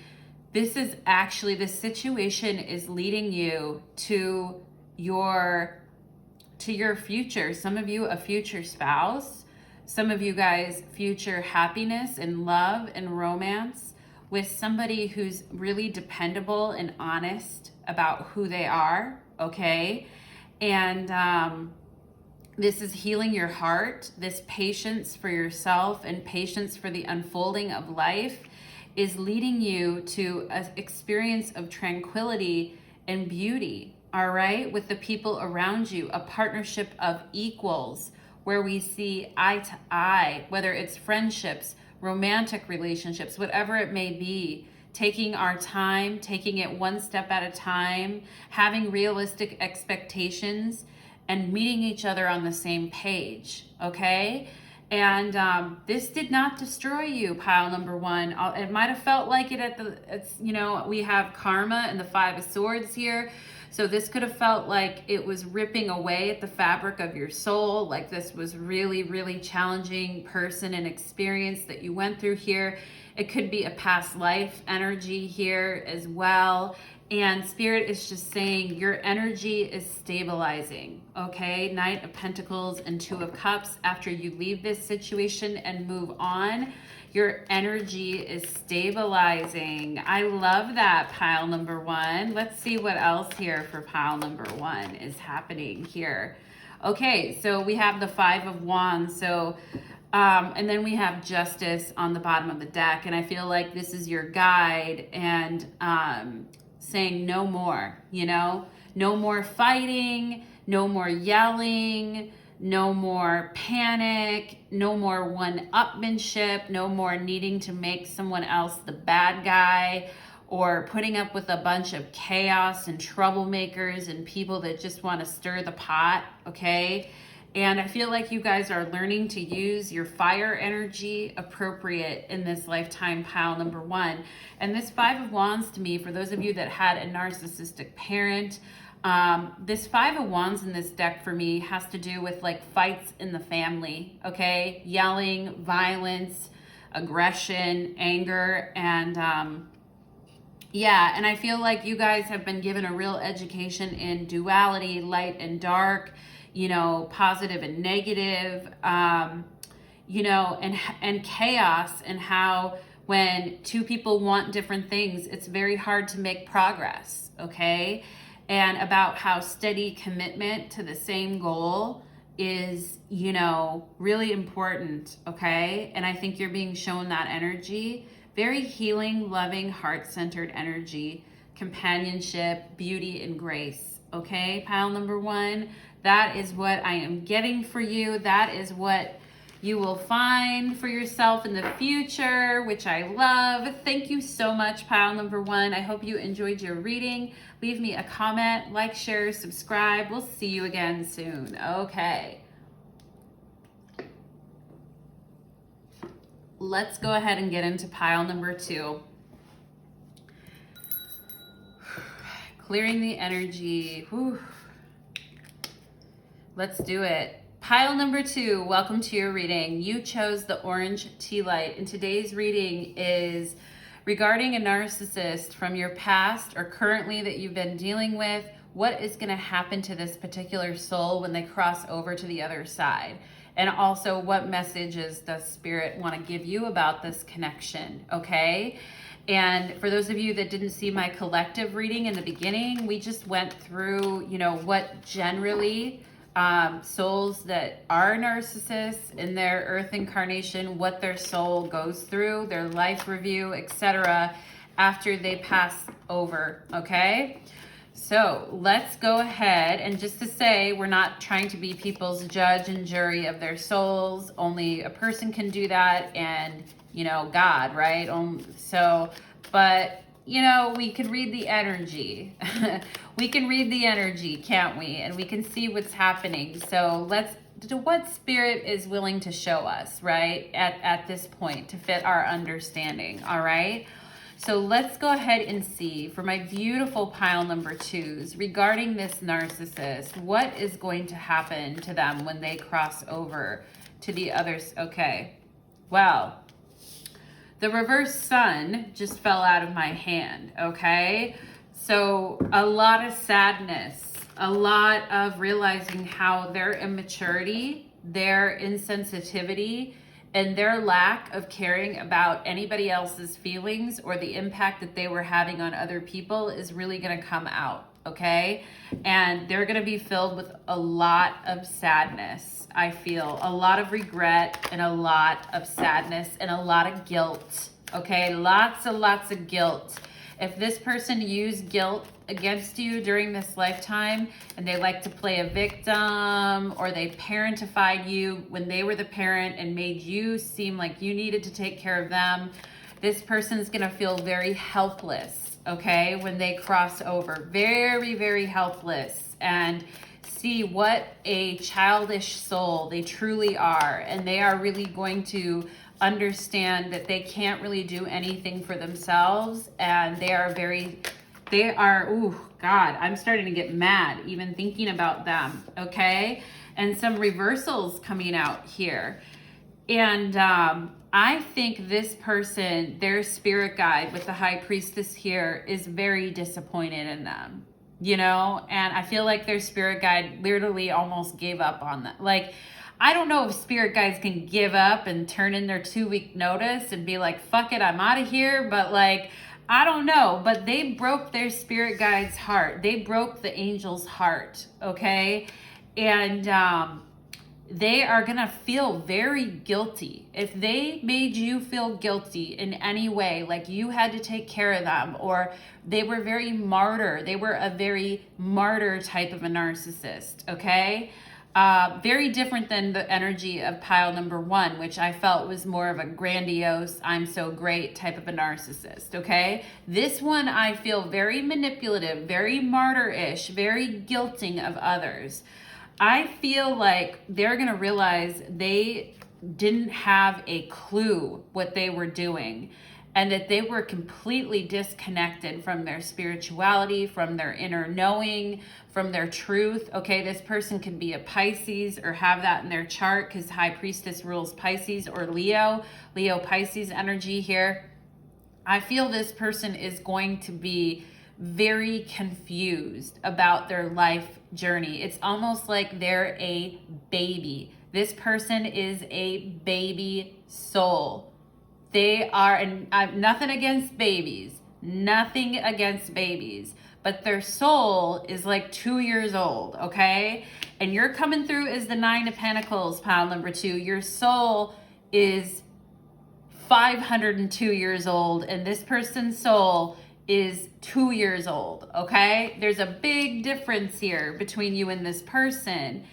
A: this situation is leading you to your future. Some of you, a future spouse. Some of you guys, future happiness and love and romance with somebody who's really dependable and honest about who they are, okay? And this is healing your heart. This patience for yourself and patience for the unfolding of life is leading you to an experience of tranquility and beauty, all right, with the people around you, a partnership of equals where we see eye to eye, whether it's friendships, romantic relationships, whatever it may be, taking our time, taking it one step at a time, having realistic expectations, and meeting each other on the same page, okay? And this did not destroy you, pile number one. It might have felt like it you know, we have karma and the Five of Swords here. So this could have felt like it was ripping away at the fabric of your soul. Like this was really, really challenging person and experience that you went through here. It could be a past life energy here as well. And Spirit is just saying your energy is stabilizing, okay? Knight of Pentacles and Two of Cups. After you leave this situation and move on, your energy is stabilizing. I love that, pile number one. Let's see what else here for pile number one is happening here. Okay, so we have the Five of Wands. So, and then we have Justice on the bottom of the deck. And I feel like this is your guide and saying no more, you know, no more fighting, no more yelling, no more panic, no more one-upmanship, no more needing to make someone else the bad guy or putting up with a bunch of chaos and troublemakers and people that just want to stir the pot, okay? And I feel like you guys are learning to use your fire energy appropriate in this lifetime, pile number one. And this Five of Wands to me, for those of you that had a narcissistic parent, this Five of Wands in this deck for me has to do with like fights in the family, okay? Yelling, violence, aggression, anger, and yeah, and I feel like you guys have been given a real education in duality, light and dark, you know, positive and negative, you know, and chaos, and how when two people want different things, it's very hard to make progress, okay? And about how steady commitment to the same goal is, you know, really important, okay? And I think you're being shown that energy, very healing, loving, heart-centered energy, companionship, beauty, and grace, okay? Pile number one. That is what I am getting for you. That is what you will find for yourself in the future, which I love. Thank you so much, pile number one. I hope you enjoyed your reading. Leave me a comment, like, share, subscribe. We'll see you again soon. Okay. Let's go ahead and get into pile number two. Clearing the energy. Whew. Let's do it. Pile number two, welcome to your reading. You chose the orange tea light, and today's reading is regarding a narcissist from your past or currently that you've been dealing with. What is going to happen to this particular soul when they cross over to the other side? And also, what messages does Spirit want to give you about this connection, okay? And for those of you that didn't see my collective reading in the beginning, we just went through, you know, what generally souls that are narcissists in their earth incarnation, what their soul goes through, their life review, etc. after they pass over, okay? So let's go ahead, and just to say, we're not trying to be people's judge and jury of their souls. Only a person can do that, and, you know, God, right? So, but, you know, we can read the energy. We can read the energy, can't we? And we can see what's happening. So let's do what Spirit is willing to show us, right? At this point, to fit our understanding, all right? So let's go ahead and see, for my beautiful pile number twos, regarding this narcissist, what is going to happen to them when they cross over to the others? Okay, well, the reverse sun just fell out of my hand, okay? So a lot of sadness, a lot of realizing how their immaturity, their insensitivity, and their lack of caring about anybody else's feelings or the impact that they were having on other people is really going to come out, okay? And they're going to be filled with a lot of sadness, I feel. A lot of regret and a lot of sadness and a lot of guilt, okay? Lots and lots of guilt. If this person used guilt against you during this lifetime, and they like to play a victim, or they parentified you when they were the parent and made you seem like you needed to take care of them, this person's gonna feel very helpless, okay, when they cross over. Very, very helpless. And see what a childish soul they truly are. And they are really going to understand that they can't really do anything for themselves. And they are ooh, God, I'm starting to get mad even thinking about them, okay? And some reversals coming out here. And I think this person, their spirit guide with the High Priestess here, is very disappointed in them, you know? And I feel like their spirit guide literally almost gave up on them. Like, I don't know if spirit guides can give up and turn in their 2-week notice and be like, fuck it, I'm out of here. But like, I don't know. But they broke their spirit guide's heart. They broke the angel's heart, okay? And they are going to feel very guilty. If they made you feel guilty in any way, like you had to take care of them, or they were very martyr, they were a very martyr type of a narcissist, okay? Very different than the energy of pile number 1, which I felt was more of a grandiose, I'm so great type of a narcissist, okay? This one I feel very manipulative, very martyr-ish, very guilting of others. I feel like they're going to realize they didn't have a clue what they were doing, and that they were completely disconnected from their spirituality, from their inner knowing, from their truth. Okay, this person could be a Pisces or have that in their chart because High Priestess rules Pisces, or Leo Pisces energy here. I feel this person is going to be very confused about their life journey. It's almost like they're a baby. This person is a baby soul. They are, and nothing against babies, but their soul is like 2 years old, okay? And you're coming through as the 9 of Pentacles, pile number 2. Your soul is 502 years old, and this person's soul is 2 years old, okay? There's a big difference here between you and this person.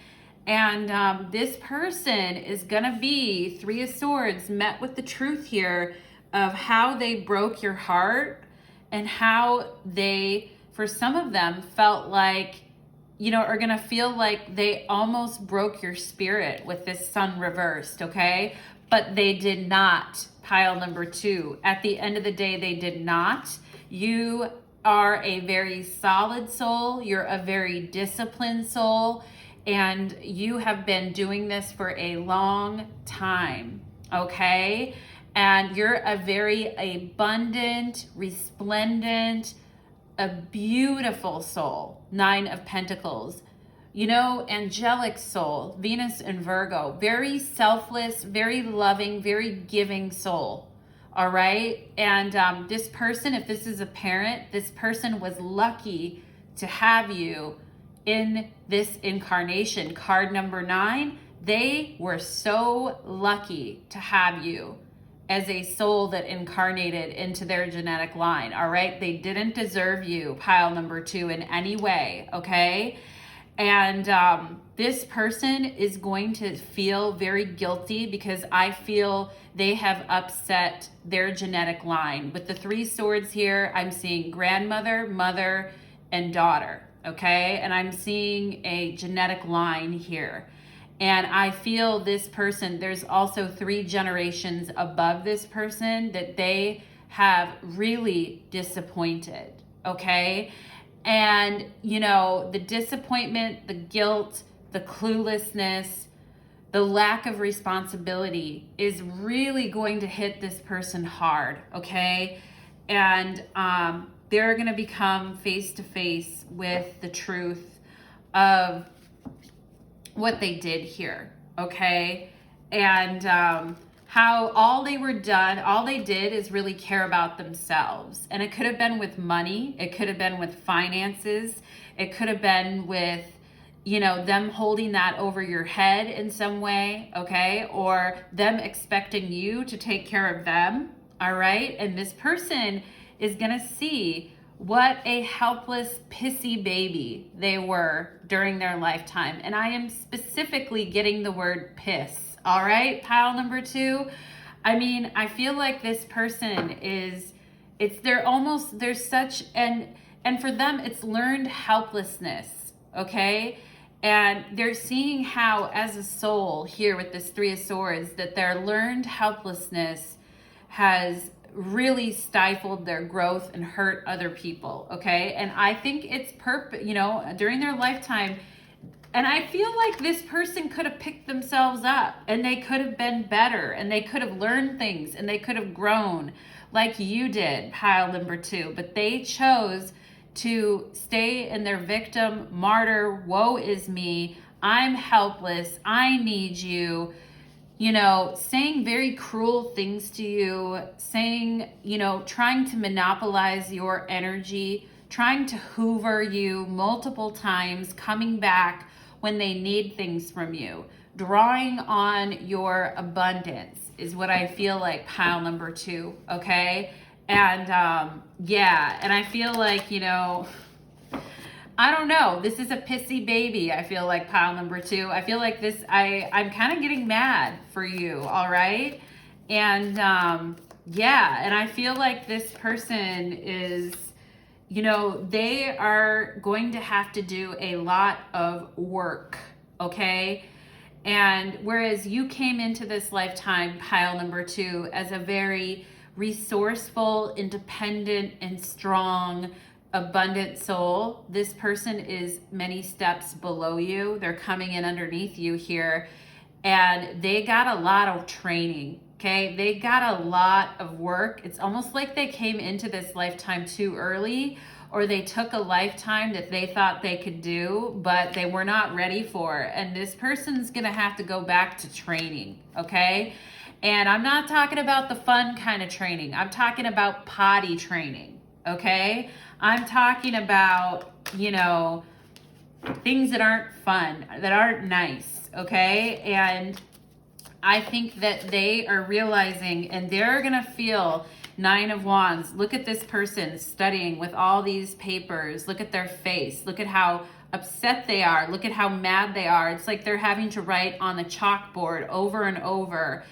A: And this person is gonna be 3 of Swords met with the truth here of how they broke your heart, and how they, for some of them, felt like, you know, are gonna feel like they almost broke your spirit with this Sun reversed, okay? But they did not, pile number 2. At the end of the day, they did not. You are a very solid soul. You're a very disciplined soul. And you have been doing this for a long time, okay? And you're a very abundant, resplendent, a beautiful soul. 9 of Pentacles. You know, angelic soul, Venus and Virgo. Very selfless, very loving, very giving soul. All right. And this person, if this is a parent, this person was lucky to have you in this incarnation. Card number 9, they were so lucky to have you as a soul that incarnated into their genetic line. All right. They didn't deserve you, pile number 2, in any way. Okay. And this person is going to feel very guilty because I feel they have upset their genetic line. With the 3 swords here, I'm seeing grandmother, mother, and daughter, okay? And I'm seeing a genetic line here. And I feel this person, there's also 3 generations above this person that they have really disappointed, okay? And, you know, the disappointment, the guilt, the cluelessness, the lack of responsibility is really going to hit this person hard, okay? And they're going to become face to face with the truth of what they did here, okay? And how all they did is really care about themselves. And it could have been with money. It could have been with finances. It could have been with, you know, them holding that over your head in some way, okay? Or them expecting you to take care of them, all right? And this person is gonna see what a helpless, pissy baby they were during their lifetime. And I am specifically getting the word piss, all right? Pile number 2. I mean, I feel like this person is, there's such, and for them, it's learned helplessness, okay? And they're seeing how, as a soul here with this Three of Swords, that their learned helplessness has really stifled their growth and hurt other people, okay? And I think it's during their lifetime, and I feel like this person could have picked themselves up and they could have been better and they could have learned things and they could have grown like you did, pile number 2. But they chose to stay in their victim, martyr, woe is me, I'm helpless, I need you, saying very cruel things to you, saying, trying to monopolize your energy, trying to hoover you multiple times, coming back when they need things from you, drawing on your abundance is what I feel like, pile number 2, okay? And and I feel like, I don't know, this is a pissy baby, I feel like, pile number 2. I feel like I'm kind of getting mad for you, all right? And and I feel like this person is, they are going to have to do a lot of work, okay? And whereas you came into this lifetime, pile number 2, as a very resourceful, independent, and strong, abundant soul, this person is many steps below you. They're coming in underneath you here, and they got a lot of training, okay? They got a lot of work. It's almost like they came into this lifetime too early, or they took a lifetime that they thought they could do, but they were not ready for. And this person's gonna have to go back to training, okay? And I'm not talking about the fun kind of training. I'm talking about potty training, okay? I'm talking about, things that aren't fun, that aren't nice, okay? And I think that they are realizing, and they're gonna feel 9 of Wands. Look at this person studying with all these papers. Look at their face. Look at how upset they are. Look at how mad they are. It's like they're having to write on the chalkboard over and over,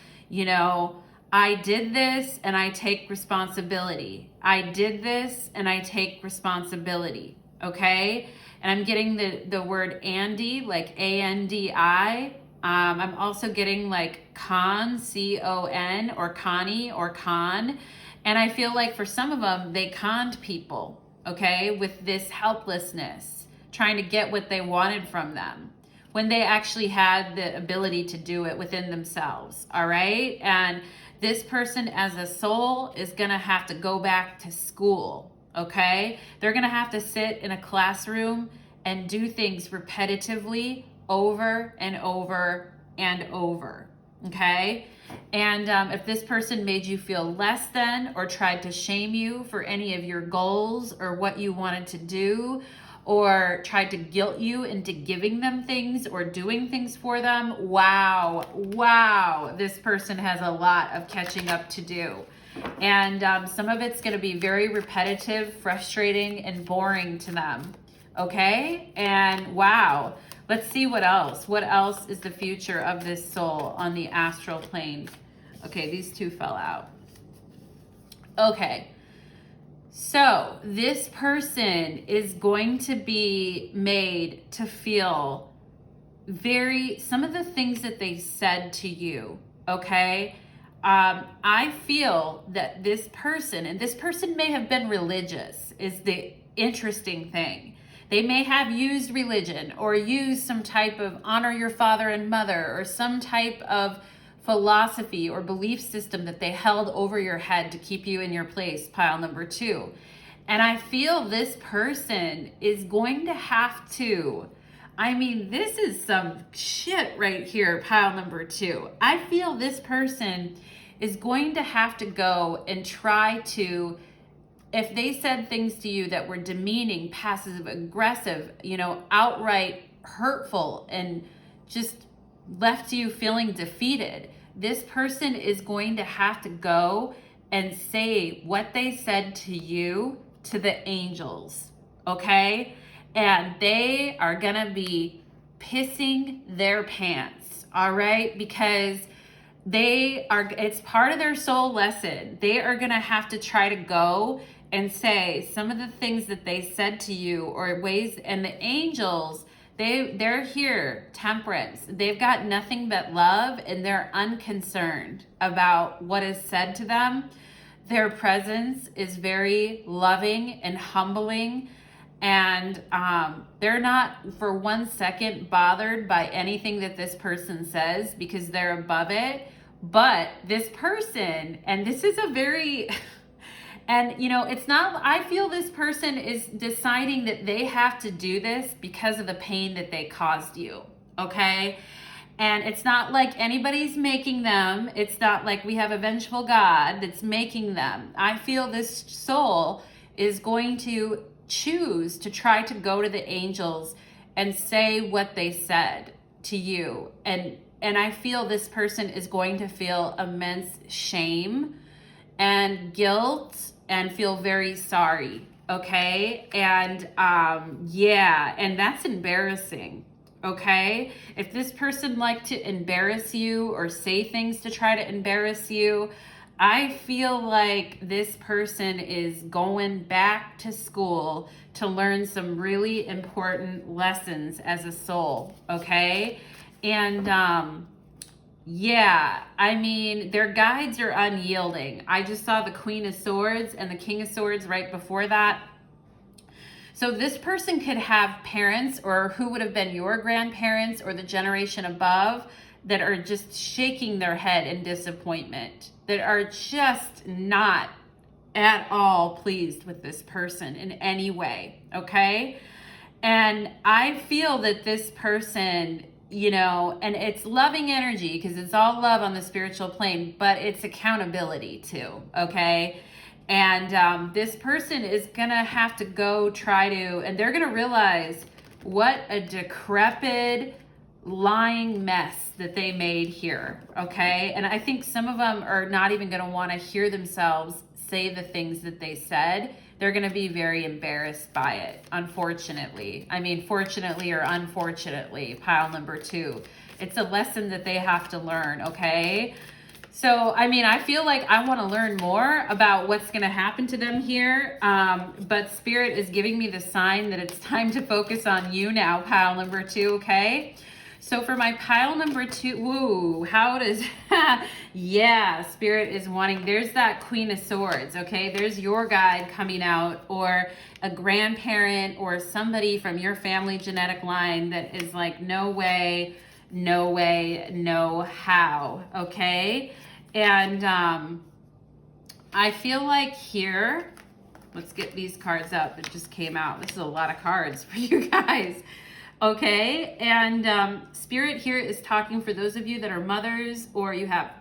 A: I did this and I take responsibility. I did this and I take responsibility, okay? And I'm getting the word Andy, like A-N-D-I. I'm also getting like con, C-O-N, or Connie, or con. And I feel like for some of them, they conned people, okay, with this helplessness, trying to get what they wanted from them, when they actually had the ability to do it within themselves, all right? And this person as a soul is gonna have to go back to school, okay? They're gonna have to sit in a classroom and do things repetitively over and over and over, okay? And if this person made you feel less than, or tried to shame you for any of your goals or what you wanted to do, or tried to guilt you into giving them things or doing things for them, wow, this person has a lot of catching up to do. And some of it's going to be very repetitive, frustrating, and boring to them, okay? And wow, let's see what else. What else is the future of this soul on the astral plane? Okay, these two fell out. Okay. So this person is going to be made to feel some of the things that they said to you, okay? I feel that this person, and this person may have been religious, is the interesting thing. They may have used religion or used some type of honor your father and mother, or some type of philosophy or belief system that they held over your head to keep you in your place, pile number 2. And I feel this person is going to have to, this is some shit right here, pile number 2. I feel this person is going to have to go and try to, if they said things to you that were demeaning, passive aggressive, outright hurtful, and just left you feeling defeated, this person is going to have to go and say what they said to you to the angels, okay? And they are gonna be pissing their pants, all right? Because it's part of their soul lesson. They are gonna have to try to go and say some of the things that they said to you, or ways, and the angels, They're here, temperance. They've got nothing but love, and they're unconcerned about what is said to them. Their presence is very loving and humbling, and they're not for 1 second bothered by anything that this person says because they're above it. But this person, and this is a very and it's not, I feel this person is deciding that they have to do this because of the pain that they caused you, okay? And it's not like anybody's making them. It's not like we have a vengeful God that's making them. I feel this soul is going to choose to try to go to the angels and say what they said to you. And I feel this person is going to feel immense shame and guilt and feel very sorry, okay? And yeah, and that's embarrassing, okay? If this person liked to embarrass you or say things to try to embarrass you, I feel like this person is going back to school to learn some really important lessons as a soul, okay? And yeah, I mean, their guides are unyielding. I just saw the Queen of Swords and the King of Swords right before that. So this person could have parents or who would have been your grandparents or the generation above that are just shaking their head in disappointment, that are just not at all pleased with this person in any way, okay? And I feel that this person, and it's loving energy because it's all love on the spiritual plane, but it's accountability too, okay? And this person is gonna have to go try to, and they're gonna realize what a decrepit, lying mess that they made here, okay? And I think some of them are not even gonna wanna hear themselves say the things that they said. They're going to be very embarrassed by it, unfortunately. I mean, fortunately or unfortunately, pile number 2. It's a lesson that they have to learn, okay? So, I mean, I feel like I want to learn more about what's going to happen to them here, but Spirit is giving me the sign that it's time to focus on you now, pile number 2, okay? So for my pile number 2, woo, how does, yeah, Spirit is wanting, there's that Queen of Swords, okay? There's your guide coming out, or a grandparent or somebody from your family genetic line that is like, no way, no way, no how, okay? And I feel like here, let's get these cards up. It just came out. This is a lot of cards for you guys. Okay, and Spirit here is talking for those of you that are mothers, or you have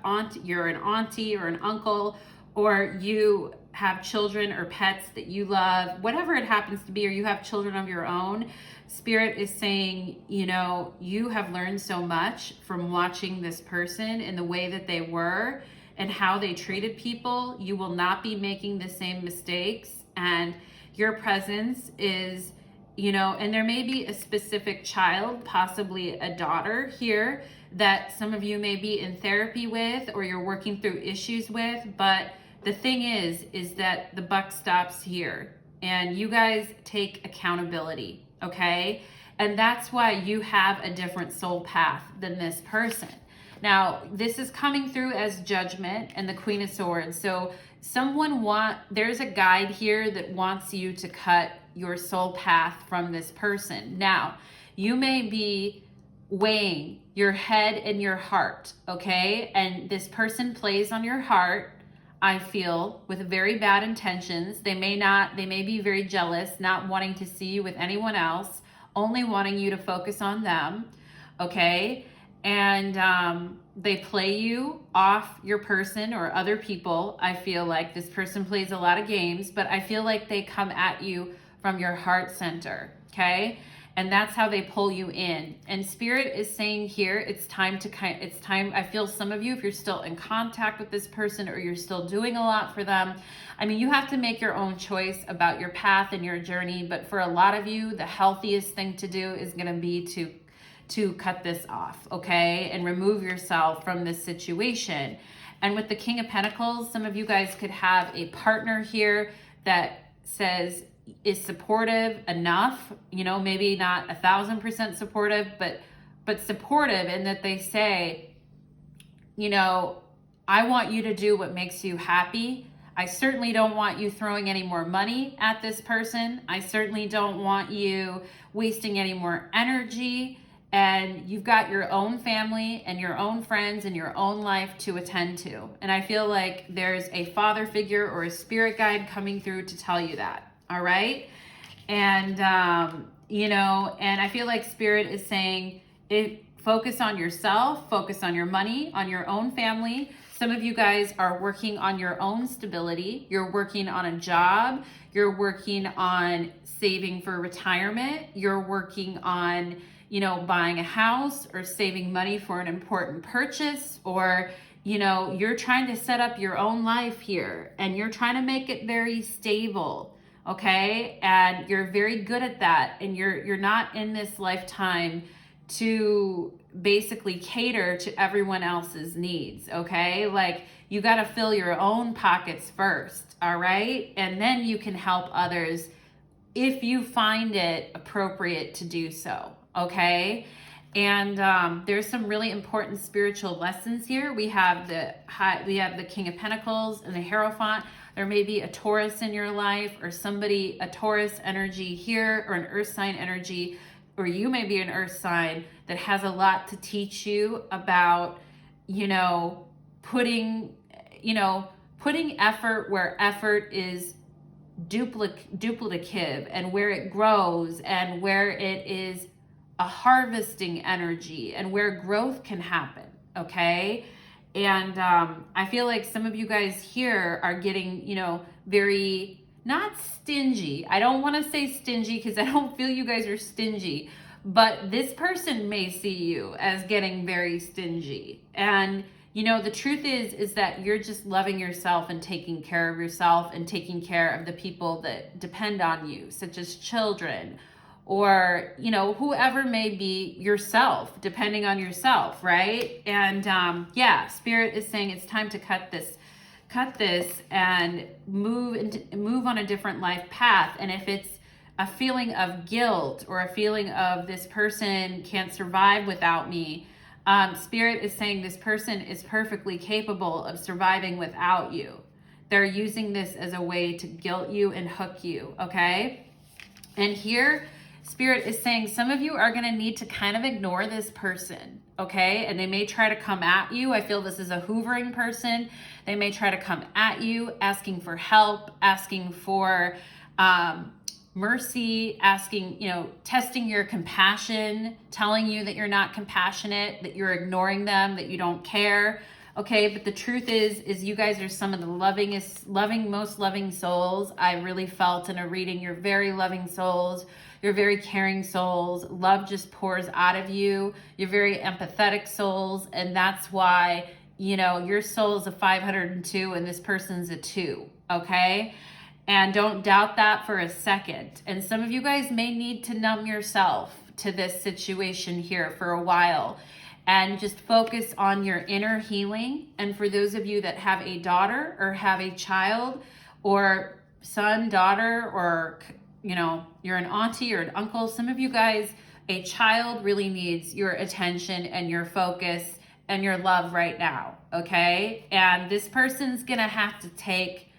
A: you're an auntie or an uncle, or you have children or pets that you love, whatever it happens to be, or you have children of your own. Spirit is saying, you have learned so much from watching this person and the way that they were and how they treated people. You will not be making the same mistakes, and your presence is, and there may be a specific child, possibly a daughter here, that some of you may be in therapy with or you're working through issues with. But the thing is that the buck stops here and you guys take accountability, okay? And that's why you have a different soul path than this person. Now, this is coming through as Judgment and the Queen of Swords. So there's a guide here that wants you to cut your soul path from this person. Now, you may be weighing your head and your heart, okay? And this person plays on your heart, I feel, with very bad intentions. They may be very jealous, not wanting to see you with anyone else, only wanting you to focus on them, okay? And they play you off your person or other people. I feel like this person plays a lot of games, but I feel like they come at you from your heart center, okay? And that's how they pull you in. And Spirit is saying here, it's time. I feel some of you, if you're still in contact with this person or you're still doing a lot for them, I mean, you have to make your own choice about your path and your journey. But for a lot of you, the healthiest thing to do is going to be to cut this off, okay? And remove yourself from this situation. And with the King of Pentacles, some of you guys could have a partner here that says, is supportive enough, you know, maybe not 1,000% supportive, but supportive in that they say, you know, I want you to do what makes you happy. I certainly don't want you throwing any more money at this person. I certainly don't want you wasting any more energy. And you've got your own family and your own friends and your own life to attend to. And I feel like there's a father figure or a spirit guide coming through to tell you that. All right. And, you know, and I feel like spirit is saying, focus on yourself, focus on your money, on your own family. Some of you guys are working on your own stability. You're working on a job. You're working on saving for retirement. You're working on, you know, buying a house or saving money for an important purchase, or, you know, you're trying to set up your own life here and you're trying to make it very stable. Okay. And you're very good at that. And you're not in this lifetime to basically cater to everyone else's needs. Okay. Like, you got to fill your own pockets first. All right. And then you can help others if you find it appropriate to do so. Okay. And there's some really important spiritual lessons here. We have the King of Pentacles and the Hierophant. There may be a Taurus in your life, or somebody, a Taurus energy here, or an earth sign energy, or you may be an earth sign that has a lot to teach you about, you know, putting effort where effort is duplicative, and where it grows, and where it is a harvesting energy, and where growth can happen. Okay. And I feel like some of you guys here are getting, you know, very, not stingy. I don't want to say stingy because I don't feel you guys are stingy, but this person may see you as getting very stingy. And, you know, the truth is that you're just loving yourself and taking care of yourself and taking care of the people that depend on you, such as children, or, you know, whoever may be, yourself, depending on yourself, right? And yeah, spirit is saying it's time to cut this and move on a different life path. And if it's a feeling of guilt, or a feeling of this person can't survive without me, spirit is saying this person is perfectly capable of surviving without you. They're using this as a way to guilt you and hook you. Okay. And here, spirit is saying some of you are going to need to kind of ignore this person. Okay. And they may try to come at you. I feel this is a hoovering person. They may try to come at you, asking for help, asking for mercy, asking, you know, testing your compassion, telling you that you're not compassionate, that you're ignoring them, that you don't care. Okay. But the truth is you guys are some of the most loving souls I really felt in a reading. You're very loving souls. You're very caring souls. Love just pours out of you. You're very empathetic souls. And that's why, you know, your soul is a 502 and this person's a 2. Okay. And don't doubt that for a second. And some of you guys may need to numb yourself to this situation here for a while and just focus on your inner healing. And for those of you that have a daughter or have a child, or son, daughter, or, you know, you're an auntie or an uncle, some of you guys, a child really needs your attention and your focus and your love right now. Okay. And this person's going to have to take,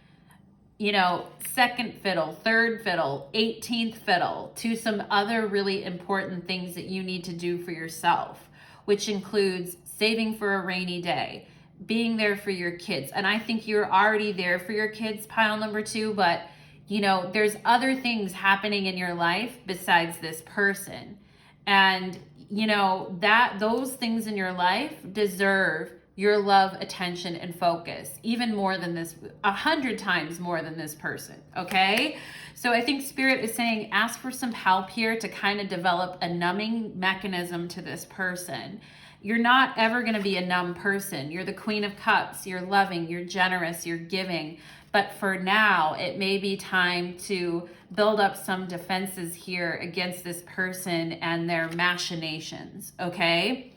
A: you know, second fiddle, third fiddle, 18th fiddle to some other really important things that you need to do for yourself, which includes saving for a rainy day, being there for your kids. And I think you're already there for your kids, pile number 2, but, you know, there's other things happening in your life besides this person. And, you know, that those things in your life deserve your love, attention, and focus, even more than this, 100 times more than this person. Okay. So I think spirit is saying, ask for some help here to kind of develop a numbing mechanism to this person. You're not ever going to be a numb person. You're the Queen of Cups. You're loving, you're generous, you're giving. But for now, it may be time to build up some defenses here against this person and their machinations. Okay.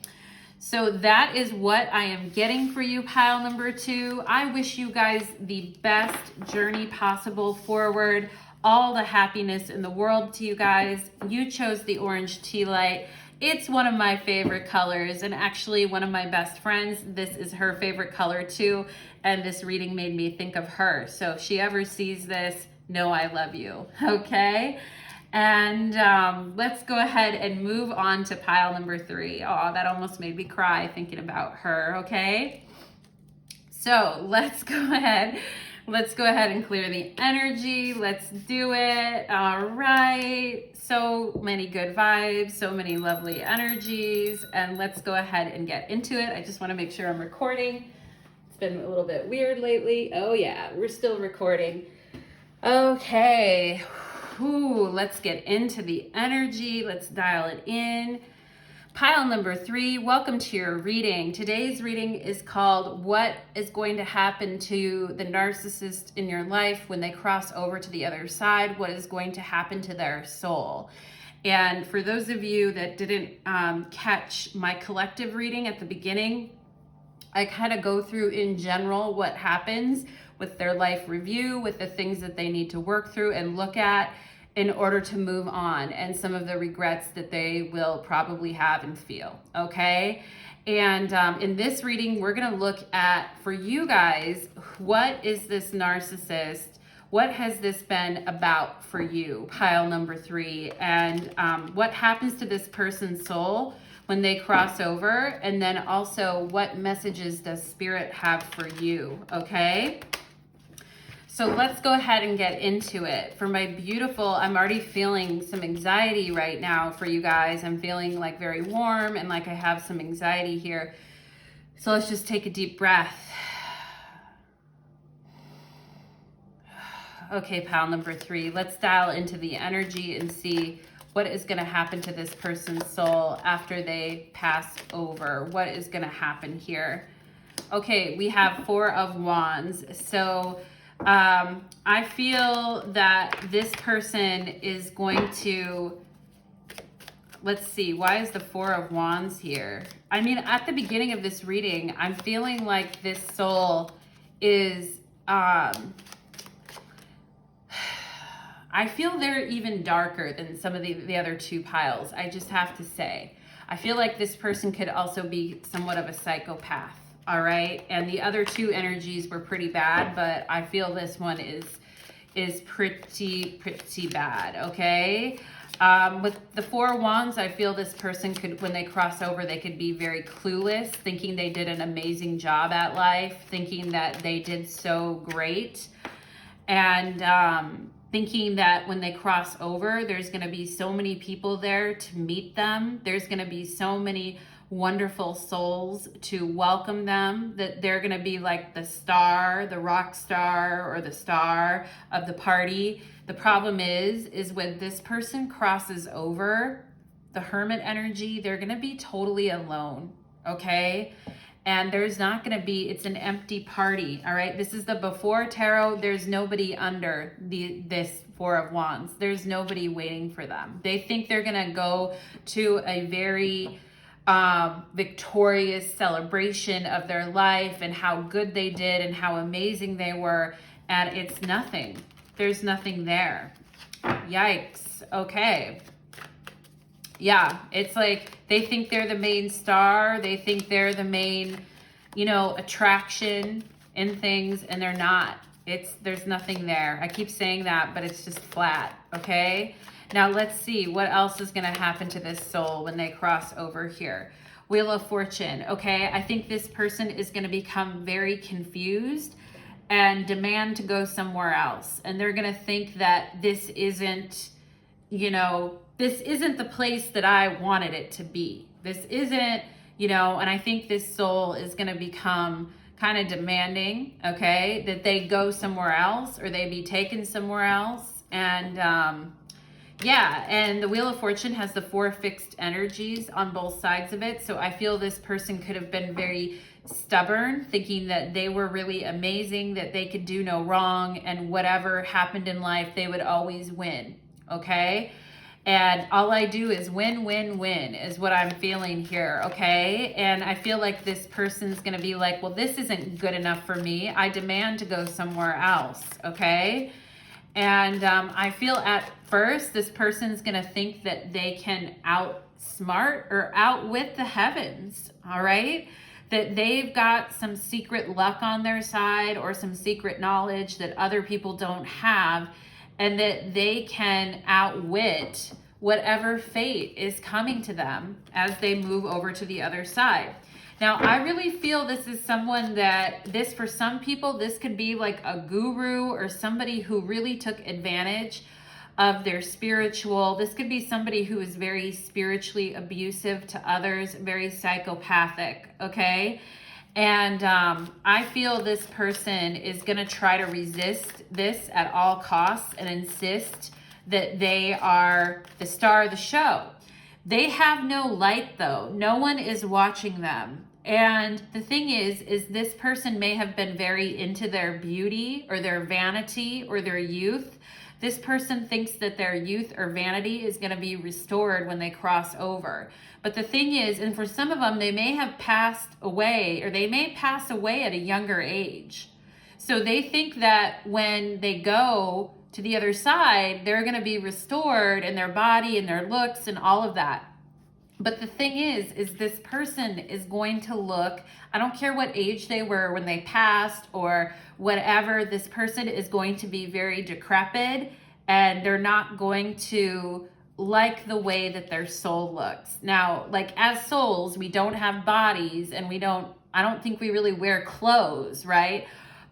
A: So that is what I am getting for you, pile number 2. I wish you guys the best journey possible forward. all the happiness in the world to you guys. You chose the orange tea light. It's one of my favorite colors, and actually one of my best friends, this is her favorite color too, and this reading made me think of her. So if she ever sees this, know I love you, okay? And let's go ahead and move on to pile number 3. Oh, that almost made me cry thinking about her, okay? So let's go ahead and clear the energy. Let's do it. All right. So many good vibes, so many lovely energies, and let's go ahead and get into it. I just want to make sure I'm recording. It's been a little bit weird lately. Oh yeah, we're still recording. Okay. Ooh, let's get into the energy. Let's dial it in. Pile number 3, welcome to your reading. Today's reading is called What is Going to Happen to the Narcissist in Your Life When They Cross Over to the Other Side? What is going to happen to their soul? And for those of you that didn't catch my collective reading at the beginning, I kind of go through in general what happens with their life review, with the things that they need to work through and look at in order to move on, and some of the regrets that they will probably have and feel, okay? And in this reading, we're gonna look at, for you guys, what is this narcissist? What has this been about for you, pile number 3? And what happens to this person's soul when they cross over? And then also, what messages does Spirit have for you, okay? So let's go ahead and get into it. For my beautiful, I'm already feeling some anxiety right now for you guys. I'm feeling like very warm and like I have some anxiety here. So let's just take a deep breath. Okay, pile number 3, let's dial into the energy and see what is going to happen to this person's soul after they pass over. What is going to happen here? Okay, we have 4 of Wands. So I feel that this person is going to, let's see, why is the 4 of Wands here? I mean, at the beginning of this reading, I'm feeling like this soul is, I feel they're even darker than some of the other 2 piles. I just have to say, I feel like this person could also be somewhat of a psychopath. All right, and the other 2 energies were pretty bad, but I feel this one is pretty bad, okay? With the 4 of Wands, I feel this person could, when they cross over, they could be very clueless, thinking they did an amazing job at life, thinking that they did so great, and thinking that when they cross over, there's gonna be so many people there to meet them. There's gonna be so many wonderful souls to welcome them, that they're going to be like the star, the rock star, or the star of the party. The problem is when this person crosses over, the hermit energy, they're going to be totally alone, okay? And there's not going to be, it's an empty party, all right? This is the before tarot. There's nobody under this 4 of Wands. There's nobody waiting for them. They think they're going to go to a very victorious celebration of their life and how good they did and how amazing they were, and it's nothing. There's nothing there. Yikes. Okay. Yeah, it's like they think they're the main star. They think they're the main, you know, attraction in things, and they're not. There's nothing there. I keep saying that, but it's just flat, okay? Now let's see what else is going to happen to this soul when they cross over here. Wheel of Fortune, okay? I think this person is going to become very confused and demand to go somewhere else. And they're going to think that this isn't, you know, this isn't the place that I wanted it to be. This isn't, you know, and I think this soul is going to become kind of demanding, okay? That they go somewhere else or they be taken somewhere else. And, yeah, and the Wheel of Fortune has the 4 fixed energies on both sides of it. So I feel this person could have been very stubborn, thinking that they were really amazing, that they could do no wrong, and whatever happened in life, they would always win, okay? And all I do is win, win, win is what I'm feeling here, okay? And I feel like this person's gonna be like, well, this isn't good enough for me. I demand to go somewhere else, okay? And I feel at first this person's going to think that they can outsmart or outwit the heavens, all right? That they've got some secret luck on their side or some secret knowledge that other people don't have, and that they can outwit whatever fate is coming to them as they move over to the other side. Now, I really feel this is someone that for some people, this could be like a guru or somebody who really took advantage of their spiritual. This could be somebody who is very spiritually abusive to others, very psychopathic, okay? And I feel this person is going to try to resist this at all costs and insist that they are the star of the show. They have no light, though. No one is watching them. And the thing is this person may have been very into their beauty or their vanity or their youth. This person thinks that their youth or vanity is going to be restored when they cross over. But the thing is, and for some of them, they may have passed away, or they may pass away at a younger age. So they think that when they go to the other side, they're going to be restored in their body and their looks and all of that. But the thing is this person is going to look, I don't care what age they were when they passed or whatever, this person is going to be very decrepit, and they're not going to like the way that their soul looks. Now, like as souls, we don't have bodies, and I don't think we really wear clothes, right?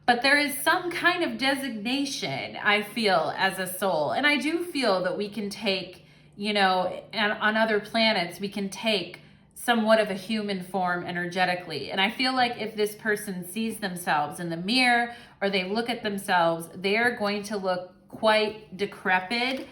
A: But there is some kind of designation, I feel, as a soul. And I do feel that we can take, and on other planets, we can take somewhat of a human form energetically. And I feel like if this person sees themselves in the mirror or they look at themselves, they're going to look quite decrepit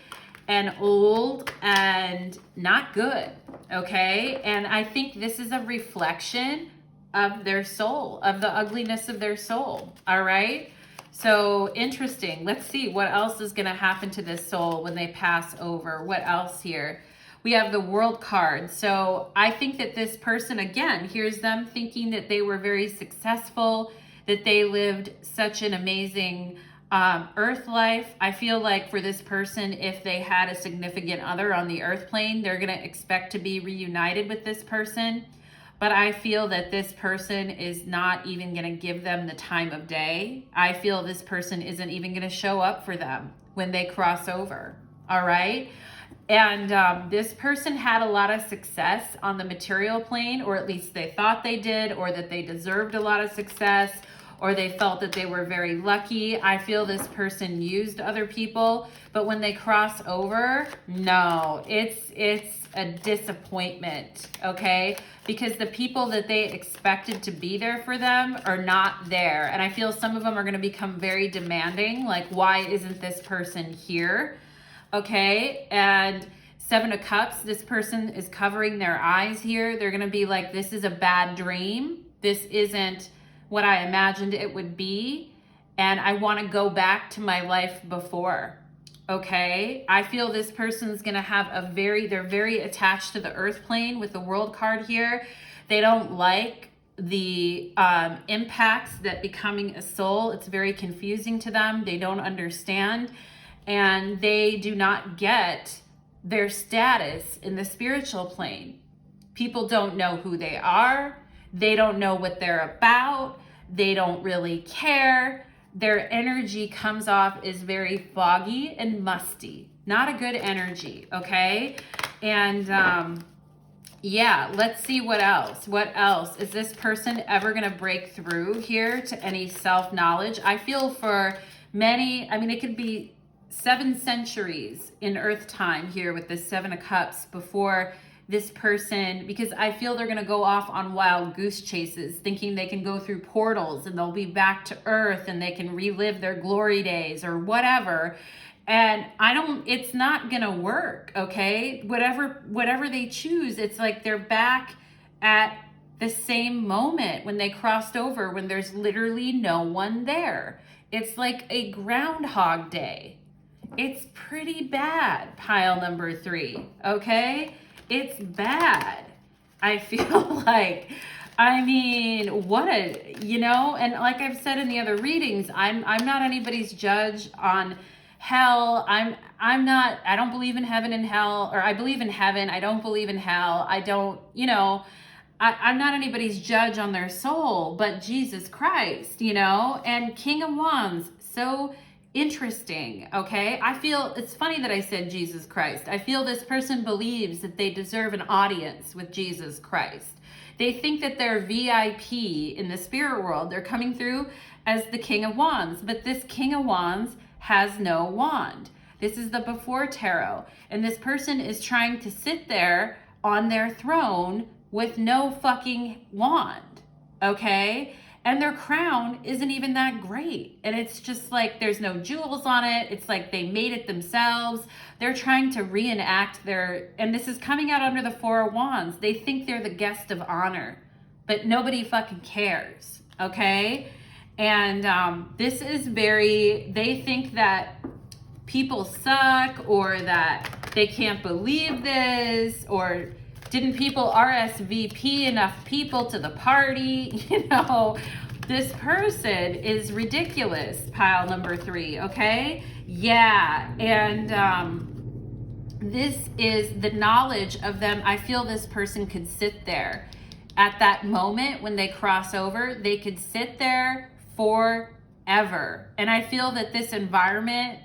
A: and old and not good, okay? And I think this is a reflection of their soul, of the ugliness of their soul, all right? So interesting. Let's see what else is going to happen to this soul when they pass over. What else here? We have the World card. So I think that this person, again, here's them thinking that they were very successful, that they lived such an amazing earth life. I feel like for this person, if they had a significant other on the earth plane, they're going to expect to be reunited with this person. But I feel that this person is not even going to give them the time of day. I feel this person isn't even going to show up for them when they cross over. All right. And this person had a lot of success on the material plane, or at least they thought they did, or that they deserved a lot of success, or they felt that they were very lucky. I feel this person used other people, but when they cross over, no, it's a disappointment, okay? Because the people that they expected to be there for them are not there. And I feel some of them are going to become very demanding, like, why isn't this person here? Okay, and Seven of Cups, this person is covering their eyes here. They're going to be like, this is a bad dream. This isn't what I imagined it would be. And I want to go back to my life before. Okay, I feel this person's going to have they're very attached to the earth plane with the World card here. They don't like the impacts that becoming a soul. It's very confusing to them. They don't understand. And they do not get their status in the spiritual plane. People don't know who they are. They don't know what they're about. They don't really care. Their energy comes off as very foggy and musty. Not a good energy, okay? And yeah, let's see what else. What else? Is this person ever going to break through here to any self-knowledge? I feel for many, it could be 7 centuries in Earth time here with the Seven of Cups before this person, because I feel they're going to go off on wild goose chases, thinking they can go through portals and they'll be back to Earth and they can relive their glory days or whatever. And it's not going to work, okay? Whatever they choose, it's like they're back at the same moment when they crossed over, when there's literally no one there. It's like a Groundhog Day. It's pretty bad, pile number 3, okay? It's bad. I feel like, what and like I've said in the other readings, I'm not anybody's judge on hell. I'm not, I don't believe in heaven and hell, or I believe in heaven. I don't believe in hell. I don't, you know, I'm not anybody's judge on their soul, but Jesus Christ, you know, and King of Wands. So interesting. Okay. I feel it's funny that I said Jesus Christ. I feel this person believes that they deserve an audience with Jesus Christ. They think that they're VIP in the spirit world. They're coming through as the King of Wands, but this King of Wands has no wand. This is the before tarot. And this person is trying to sit there on their throne with no fucking wand. Okay? And their crown isn't even that great. And it's just like there's no jewels on it. It's like they made it themselves. They're trying to reenact and this is coming out under the Four of Wands. They think they're the guest of honor, but nobody fucking cares. Okay? And this is they think that people suck, or that they can't believe this, or didn't people RSVP enough people to the party? You know, this person is ridiculous, pile number 3, okay? Yeah, and this is the knowledge of them. I feel this person could sit there at that moment when they cross over. They could sit there forever. And I feel that this environment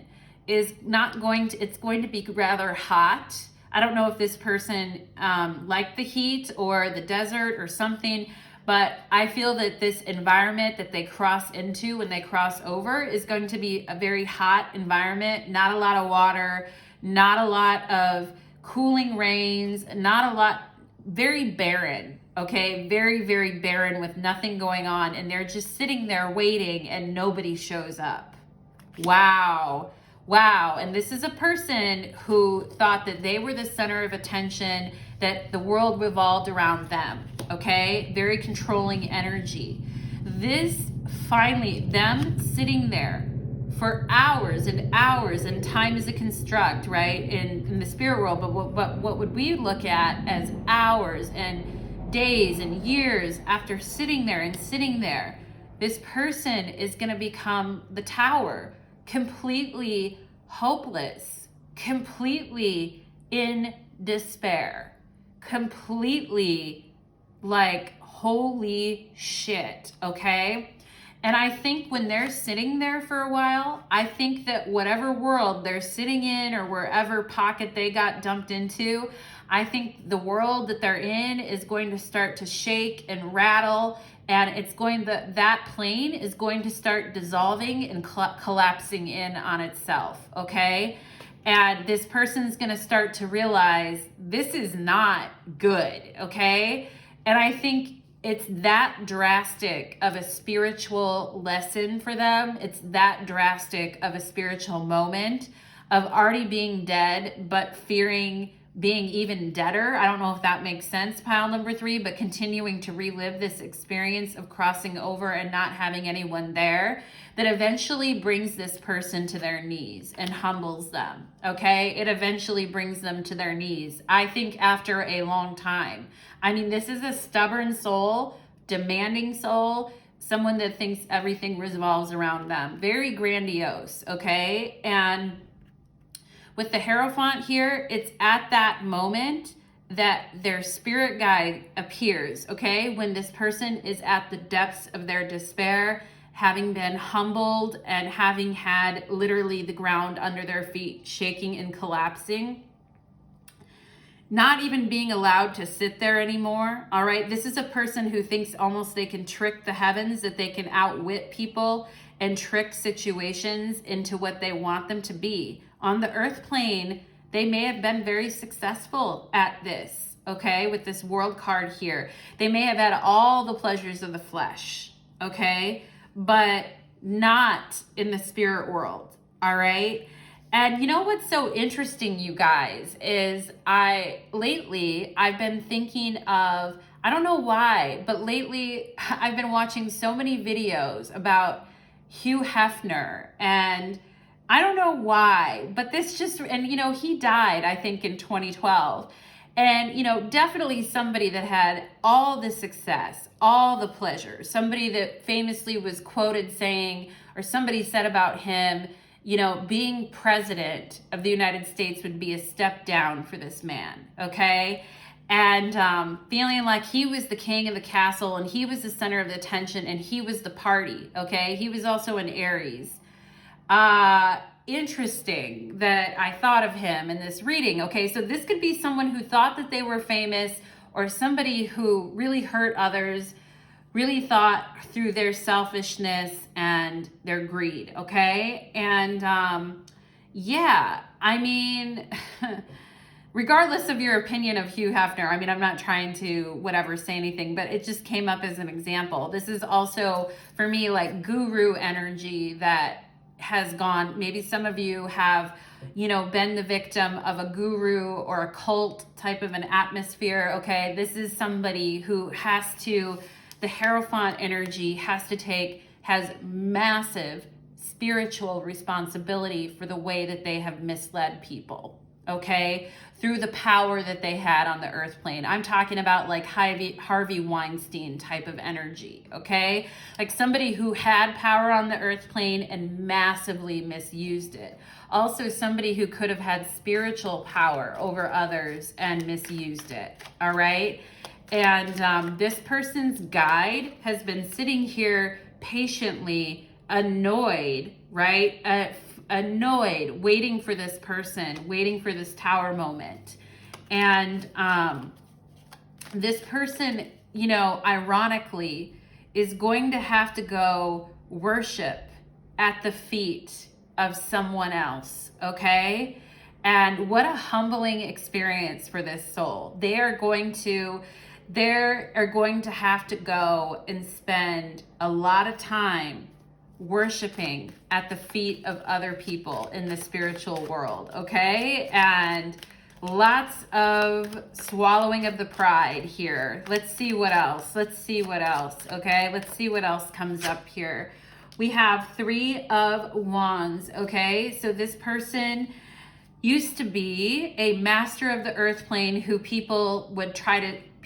A: is it's going to be rather hot. I don't know if this person liked the heat or the desert or something, but I feel that this environment that they cross into when they cross over is going to be a very hot environment, not a lot of water, not a lot of cooling rains, not a lot, very barren. Okay, very, very barren with nothing going on, and they're just sitting there waiting and nobody shows up. Wow. Wow. And this is a person who thought that they were the center of attention, that the world revolved around them. Okay, very controlling energy. This finally, them sitting there for hours and hours, and time is a construct, right, in the spirit world, but what would we look at as hours and days and years after sitting there, this person is going to become the tower, completely hopeless, completely in despair, completely like, holy shit, okay? And I think when they're sitting there for a while, I think that whatever world they're sitting in or wherever pocket they got dumped into, I think the world that they're in is going to start to shake and rattle, and that plane is going to start dissolving and collapsing in on itself, okay? And this person's going to start to realize this is not good, okay? And I think it's that drastic of a spiritual lesson for them. It's that drastic of a spiritual moment of already being dead, but fearing being even deader. I don't know if that makes sense, pile number 3, but continuing to relive this experience of crossing over and not having anyone there, that eventually brings this person to their knees and humbles them, okay? It eventually brings them to their knees, I think, after a long time. I mean, this is a stubborn soul, demanding soul, someone that thinks everything revolves around them. Very grandiose, okay? And with the Hierophant here, it's at that moment that their spirit guide appears, okay? When this person is at the depths of their despair, having been humbled and having had literally the ground under their feet shaking and collapsing, not even being allowed to sit there anymore, all right? This is a person who thinks almost they can trick the heavens, that they can outwit people and trick situations into what they want them to be. On the earth plane, they may have been very successful at this, okay, with this world card here. They may have had all the pleasures of the flesh, okay, but not in the spirit world, all right? And you know what's so interesting, you guys, is lately I've been thinking of, I don't know why, but lately I've been watching so many videos about Hugh Hefner, and I don't know why, but and you know, he died, I think, in 2012. And, you know, definitely somebody that had all the success, all the pleasure, somebody that famously was quoted saying, or somebody said about him, you know, being president of the United States would be a step down for this man, okay? And feeling like he was the king of the castle and he was the center of the attention and he was the party, okay? He was also an Aries. Interesting that I thought of him in this reading, okay? So this could be someone who thought that they were famous, or somebody who really hurt others, really thought through their selfishness and their greed, okay? And yeah, I mean, regardless of your opinion of Hugh Hefner, I mean, I'm not trying to whatever say anything, but it just came up as an example. This is also, for me, like guru energy that has gone. Maybe some of you have, you know, been the victim of a guru or a cult type of an atmosphere, okay? This is somebody who has to, the Hierophant energy has massive spiritual responsibility for the way that they have misled people, okay? Through the power that they had on the earth plane. I'm talking about like Harvey Weinstein type of energy, okay? Like somebody who had power on the earth plane and massively misused it. Also somebody who could have had spiritual power over others and misused it, all right? And this person's guide has been sitting here patiently annoyed, right? Annoyed, waiting for this person, waiting for this tower moment. And this person, you know, ironically, is going to have to go worship at the feet of someone else, okay? And what a humbling experience for this soul. They are going to have to go and spend a lot of time worshiping at the feet of other people in the spiritual world, okay? And lots of swallowing of the pride here. Let's see what else. Okay? Let's see what else comes up here. We have 3 of Wands, okay? So this person used to be a master of the earth plane who people would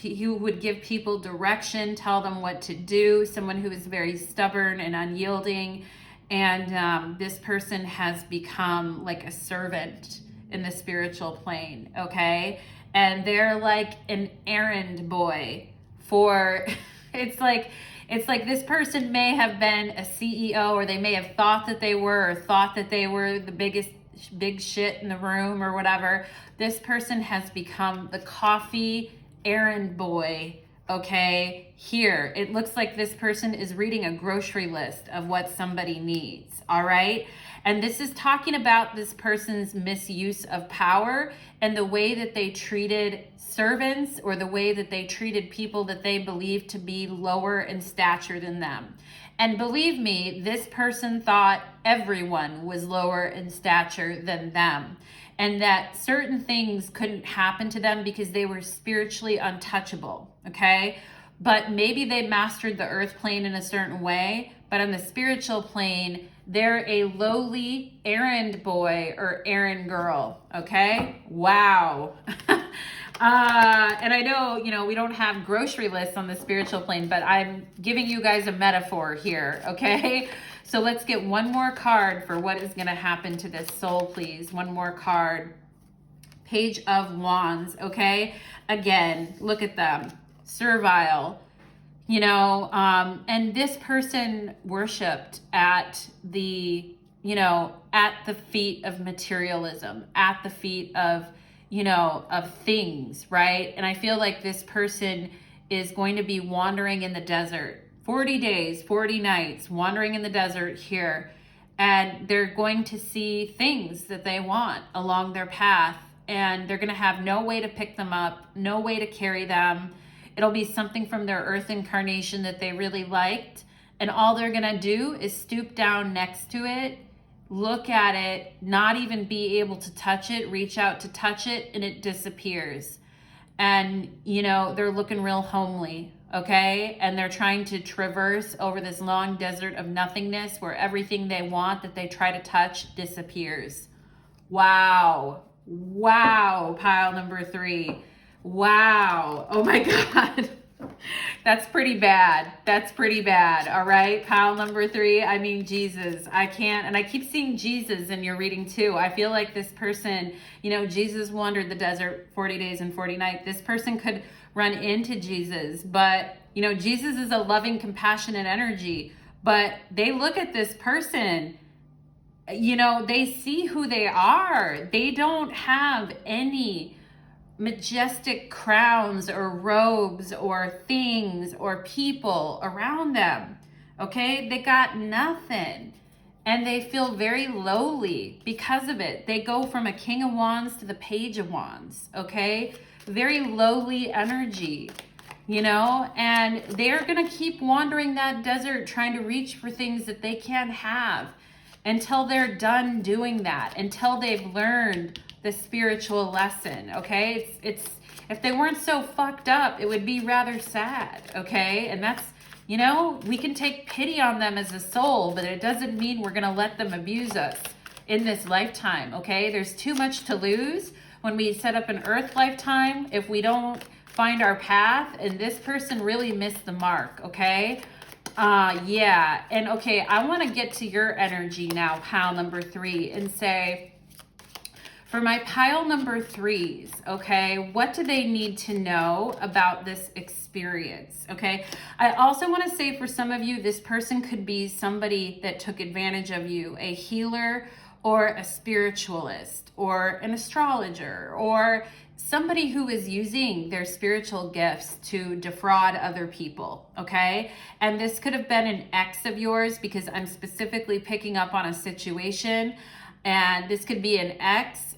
A: who would give people direction, tell them what to do, someone who is very stubborn and unyielding. And this person has become like a servant in the spiritual plane, okay? And they're like an errand boy for, it's like this person may have been a CEO, or they may have thought that they were, or thought that they were the big shit in the room or whatever. This person has become the coffee errand boy, okay? Here, it looks like this person is reading a grocery list of what somebody needs, all right? And this is talking about this person's misuse of power and the way that they treated servants, or the way that they treated people that they believed to be lower in stature than them. And believe me, this person thought everyone was lower in stature than them, and that certain things couldn't happen to them because they were spiritually untouchable, okay? But maybe they mastered the earth plane in a certain way, but on the spiritual plane, they're a lowly errand boy or errand girl, okay? Wow. And I know, you know, we don't have grocery lists on the spiritual plane, but I'm giving you guys a metaphor here, okay? So let's get one more card for what is going to happen to this soul, please. One more card. Page of Wands, okay? Again, look at them. Servile, you know, and this person worshipped at the, you know, at the feet of materialism, at the feet of, you know, of things, right? And I feel like this person is going to be wandering in the desert, 40 days, 40 nights, wandering in the desert here. And they're going to see things that they want along their path. And they're going to have no way to pick them up, no way to carry them. It'll be something from their earth incarnation that they really liked. And all they're going to do is stoop down next to it, look at it, not even be able to touch it, reach out to touch it, and it disappears. And, you know, they're looking real homely, okay? And they're trying to traverse over this long desert of nothingness where everything they want that they try to touch disappears. Wow. Wow, pile number 3. Wow. Oh my God. That's pretty bad. That's pretty bad. All right. Pile number 3. I mean, Jesus, I can't. And I keep seeing Jesus in your reading too. I feel like this person, you know, Jesus wandered the desert 40 days and 40 nights. This person could run into Jesus, but, you know, Jesus is a loving, compassionate energy. But they look at this person, you know, they see who they are. They don't have any majestic crowns or robes or things or people around them. Okay, they got nothing, and they feel very lowly because of it. They go from a King of Wands to the Page of Wands. Okay, very lowly energy, you know, and they're gonna keep wandering that desert trying to reach for things that they can't have until they're done doing that, until they've learned the spiritual lesson. Okay, it's if they weren't so fucked up, it would be rather sad. Okay, and that's, you know, we can take pity on them as a soul, but it doesn't mean we're gonna let them abuse us in this lifetime. Okay, there's too much to lose when we set up an earth lifetime if we don't find our path, and this person really missed the mark. Okay, yeah. And okay, I want to get to your energy now, pile number 3, and say, for my pile number 3s, okay, what do they need to know about this experience? Okay, I also want to say, for some of you, this person could be somebody that took advantage of you, a healer or a spiritualist or an astrologer, or somebody who is using their spiritual gifts to defraud other people. Okay, and this could have been an ex of yours, because I'm specifically picking up on a situation. And this could be an ex,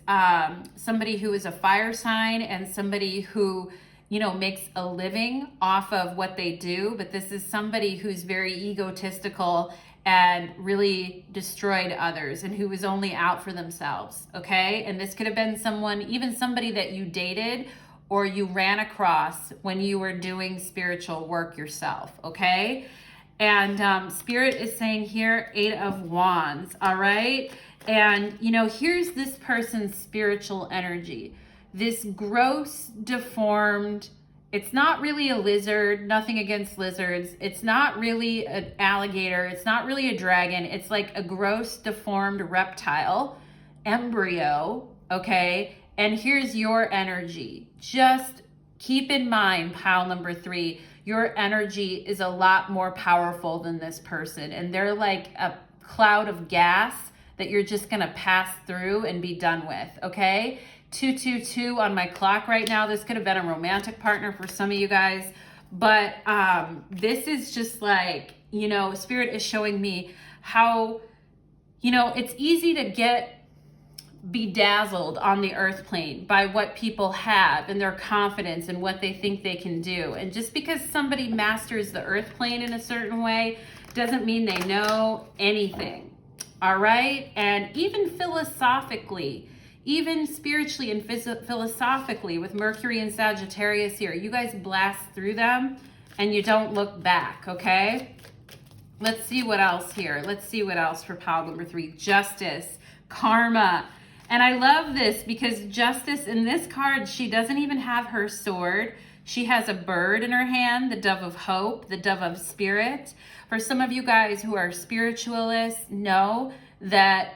A: somebody who is a fire sign, and somebody who, you know, makes a living off of what they do. But this is somebody who's very egotistical and really destroyed others, and who was only out for themselves. Okay, and this could have been someone, even somebody that you dated or you ran across when you were doing spiritual work yourself. Okay, and Spirit is saying here, 8 of Wands. All right. And, you know, here's this person's spiritual energy. This gross, deformed, it's not really a lizard, nothing against lizards. It's not really an alligator. It's not really a dragon. It's like a gross, deformed reptile, embryo, okay? And here's your energy. Just keep in mind, pile number 3, your energy is a lot more powerful than this person. And they're like a cloud of gas that you're just gonna pass through and be done with, okay? 222 on my clock right now. This could have been a romantic partner for some of you guys, but this is just like, you know, Spirit is showing me how, you know, it's easy to get bedazzled on the earth plane by what people have and their confidence and what they think they can do. And just because somebody masters the earth plane in a certain way doesn't mean they know anything. All right. And even philosophically, even spiritually and philosophically, with Mercury and Sagittarius here, you guys blast through them and you don't look back. Okay. Let's see what else here. Let's see what else for pile number 3. Justice, karma. And I love this because Justice in this card, she doesn't even have her sword. She has a bird in her hand, the dove of hope, the dove of spirit. For some of you guys who are spiritualists, know that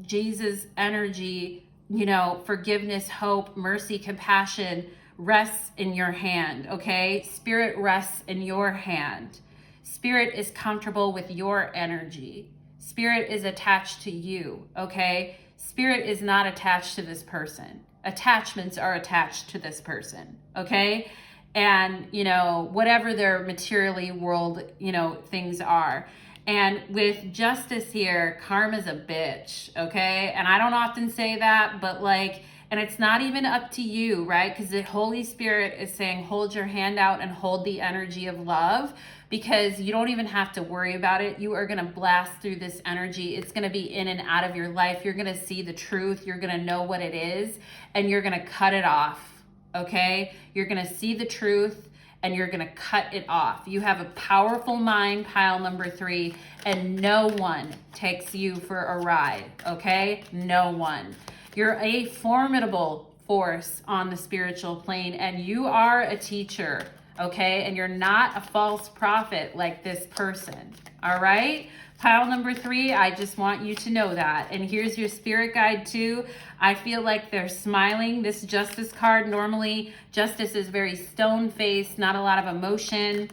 A: Jesus' energy, you know, forgiveness, hope, mercy, compassion rests in your hand, okay? Spirit rests in your hand. Spirit is comfortable with your energy. Spirit is attached to you, okay? Spirit is not attached to this person. Attachments are attached to this person, okay? And, you know, whatever their materially world, you know, things are. And with Justice here, karma's a bitch, okay? And I don't often say that, but like, and it's not even up to you, right? Because the Holy Spirit is saying, hold your hand out and hold the energy of love, because you don't even have to worry about it. You are going to blast through this energy. It's going to be in and out of your life. You're going to see the truth. You're going to know what it is, and you're going to cut it off. Okay, you're going to see the truth and you're going to cut it off. You have a powerful mind, pile number 3, and no one takes you for a ride. Okay, no one. You're a formidable force on the spiritual plane, and you are a teacher. okay? And you're not a false prophet like this person, all right? Pile number 3, I just want you to know that. And here's your spirit guide too. I feel like they're smiling. This Justice card, normally Justice is very stone-faced, not a lot of emotion.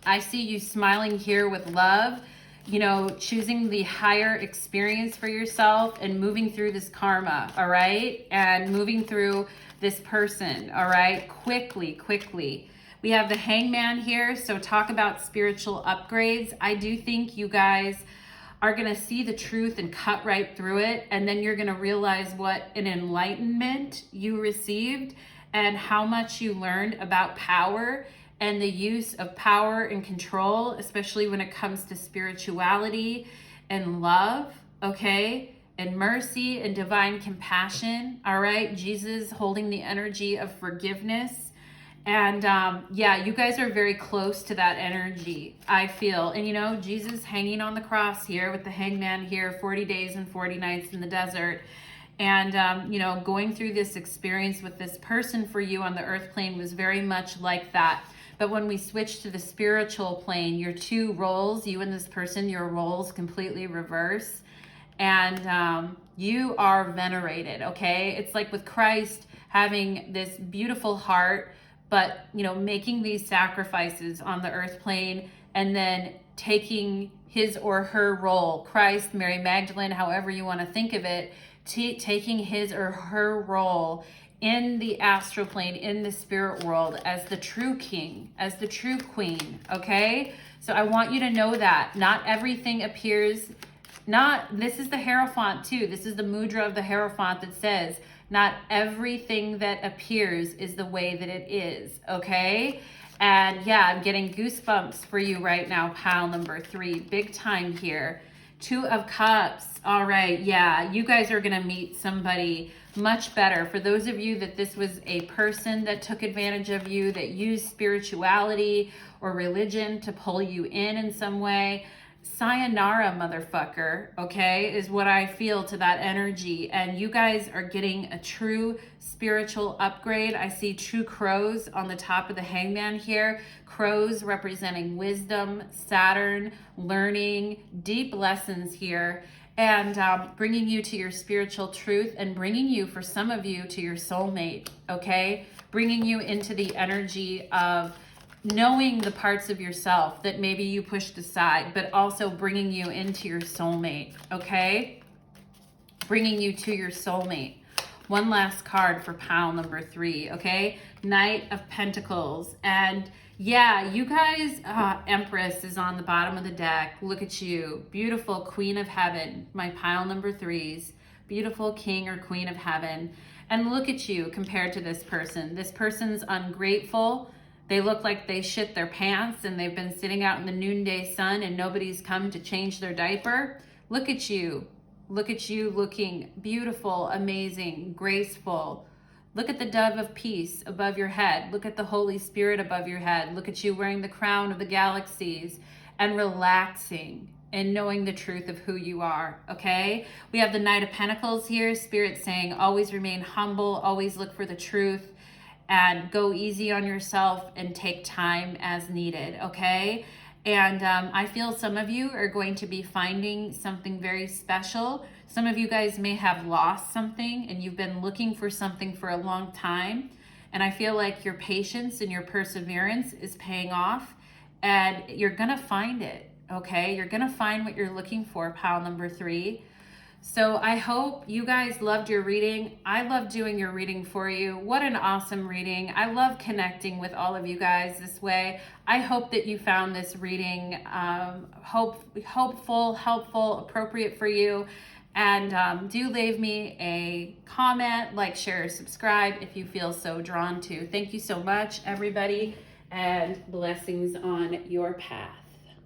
A: I see you smiling here with love, you know, choosing the higher experience for yourself and moving through this karma, all right? And moving through this person, all right? Quickly. We have the Hangman here, so talk about spiritual upgrades. I do think you guys are going to see the truth and cut right through it, and then you're going to realize what an enlightenment you received and how much you learned about power and the use of power and control, especially when it comes to spirituality and love, okay? And mercy and divine compassion, all right? Jesus holding the energy of forgiveness. And yeah, you guys are very close to that energy, I feel. And you know, Jesus hanging on the cross here with the Hangman here, 40 days and 40 nights in the desert. And, you know, going through this experience with this person for you on the earth plane was very much like that. But when we switch to the spiritual plane, your two roles, you and this person, your roles completely reverse. And you are venerated, okay? It's like with Christ having this beautiful heart, but, you know, making these sacrifices on the earth plane and then taking his or her role, Christ, Mary Magdalene, however you want to think of it, taking his or her role in the astral plane, in the spirit world, as the true king, as the true queen, okay? So I want you to know that not everything appears, this is the Hierophant too. This is the mudra of the Hierophant that says, not everything that appears is the way that it is, okay? And yeah, I'm getting goosebumps for you right now, pile number 3, big time here. 2 of Cups, all right, yeah, you guys are gonna meet somebody much better. For those of you that this was a person that took advantage of you, that used spirituality or religion to pull you in some way, sayonara, motherfucker, okay, is what I feel to that energy. And you guys are getting a true spiritual upgrade. I see 2 crows on the top of the Hangman here. Crows representing wisdom, Saturn, learning, deep lessons here. And bringing you to your spiritual truth and bringing you, for some of you, to your soulmate, okay? Bringing you into the energy of knowing the parts of yourself that maybe you pushed aside, but also bringing you into your soulmate, okay? Bringing you to your soulmate. One last card for pile number 3, okay? Knight of Pentacles. And yeah, you guys, Empress is on the bottom of the deck. Look at you. Beautiful Queen of Heaven, my pile number 3s. Beautiful King or Queen of Heaven. And look at you compared to this person. This person's ungrateful. They look like they shit their pants and they've been sitting out in the noonday sun and nobody's come to change their diaper. Look at you. Look at you looking beautiful, amazing, graceful. Look at the dove of peace above your head. Look at the Holy Spirit above your head. Look at you wearing the crown of the galaxies and relaxing and knowing the truth of who you are, okay? We have the Knight of Pentacles here. Spirit saying always remain humble, always look for the truth, and go easy on yourself and take time as needed, okay? And I feel some of you are going to be finding something very special. Some of you guys may have lost something and you've been looking for something for a long time. And I feel like your patience and your perseverance is paying off and you're gonna find it, okay? You're gonna find what you're looking for, pile number 3. So I hope you guys loved your reading. I love doing your reading for you. What an awesome reading. I love connecting with all of you guys this way. I hope that you found this reading hopeful, helpful, appropriate for you. And do leave me a comment, like, share, subscribe if you feel so drawn to. Thank you so much, everybody, and blessings on your path.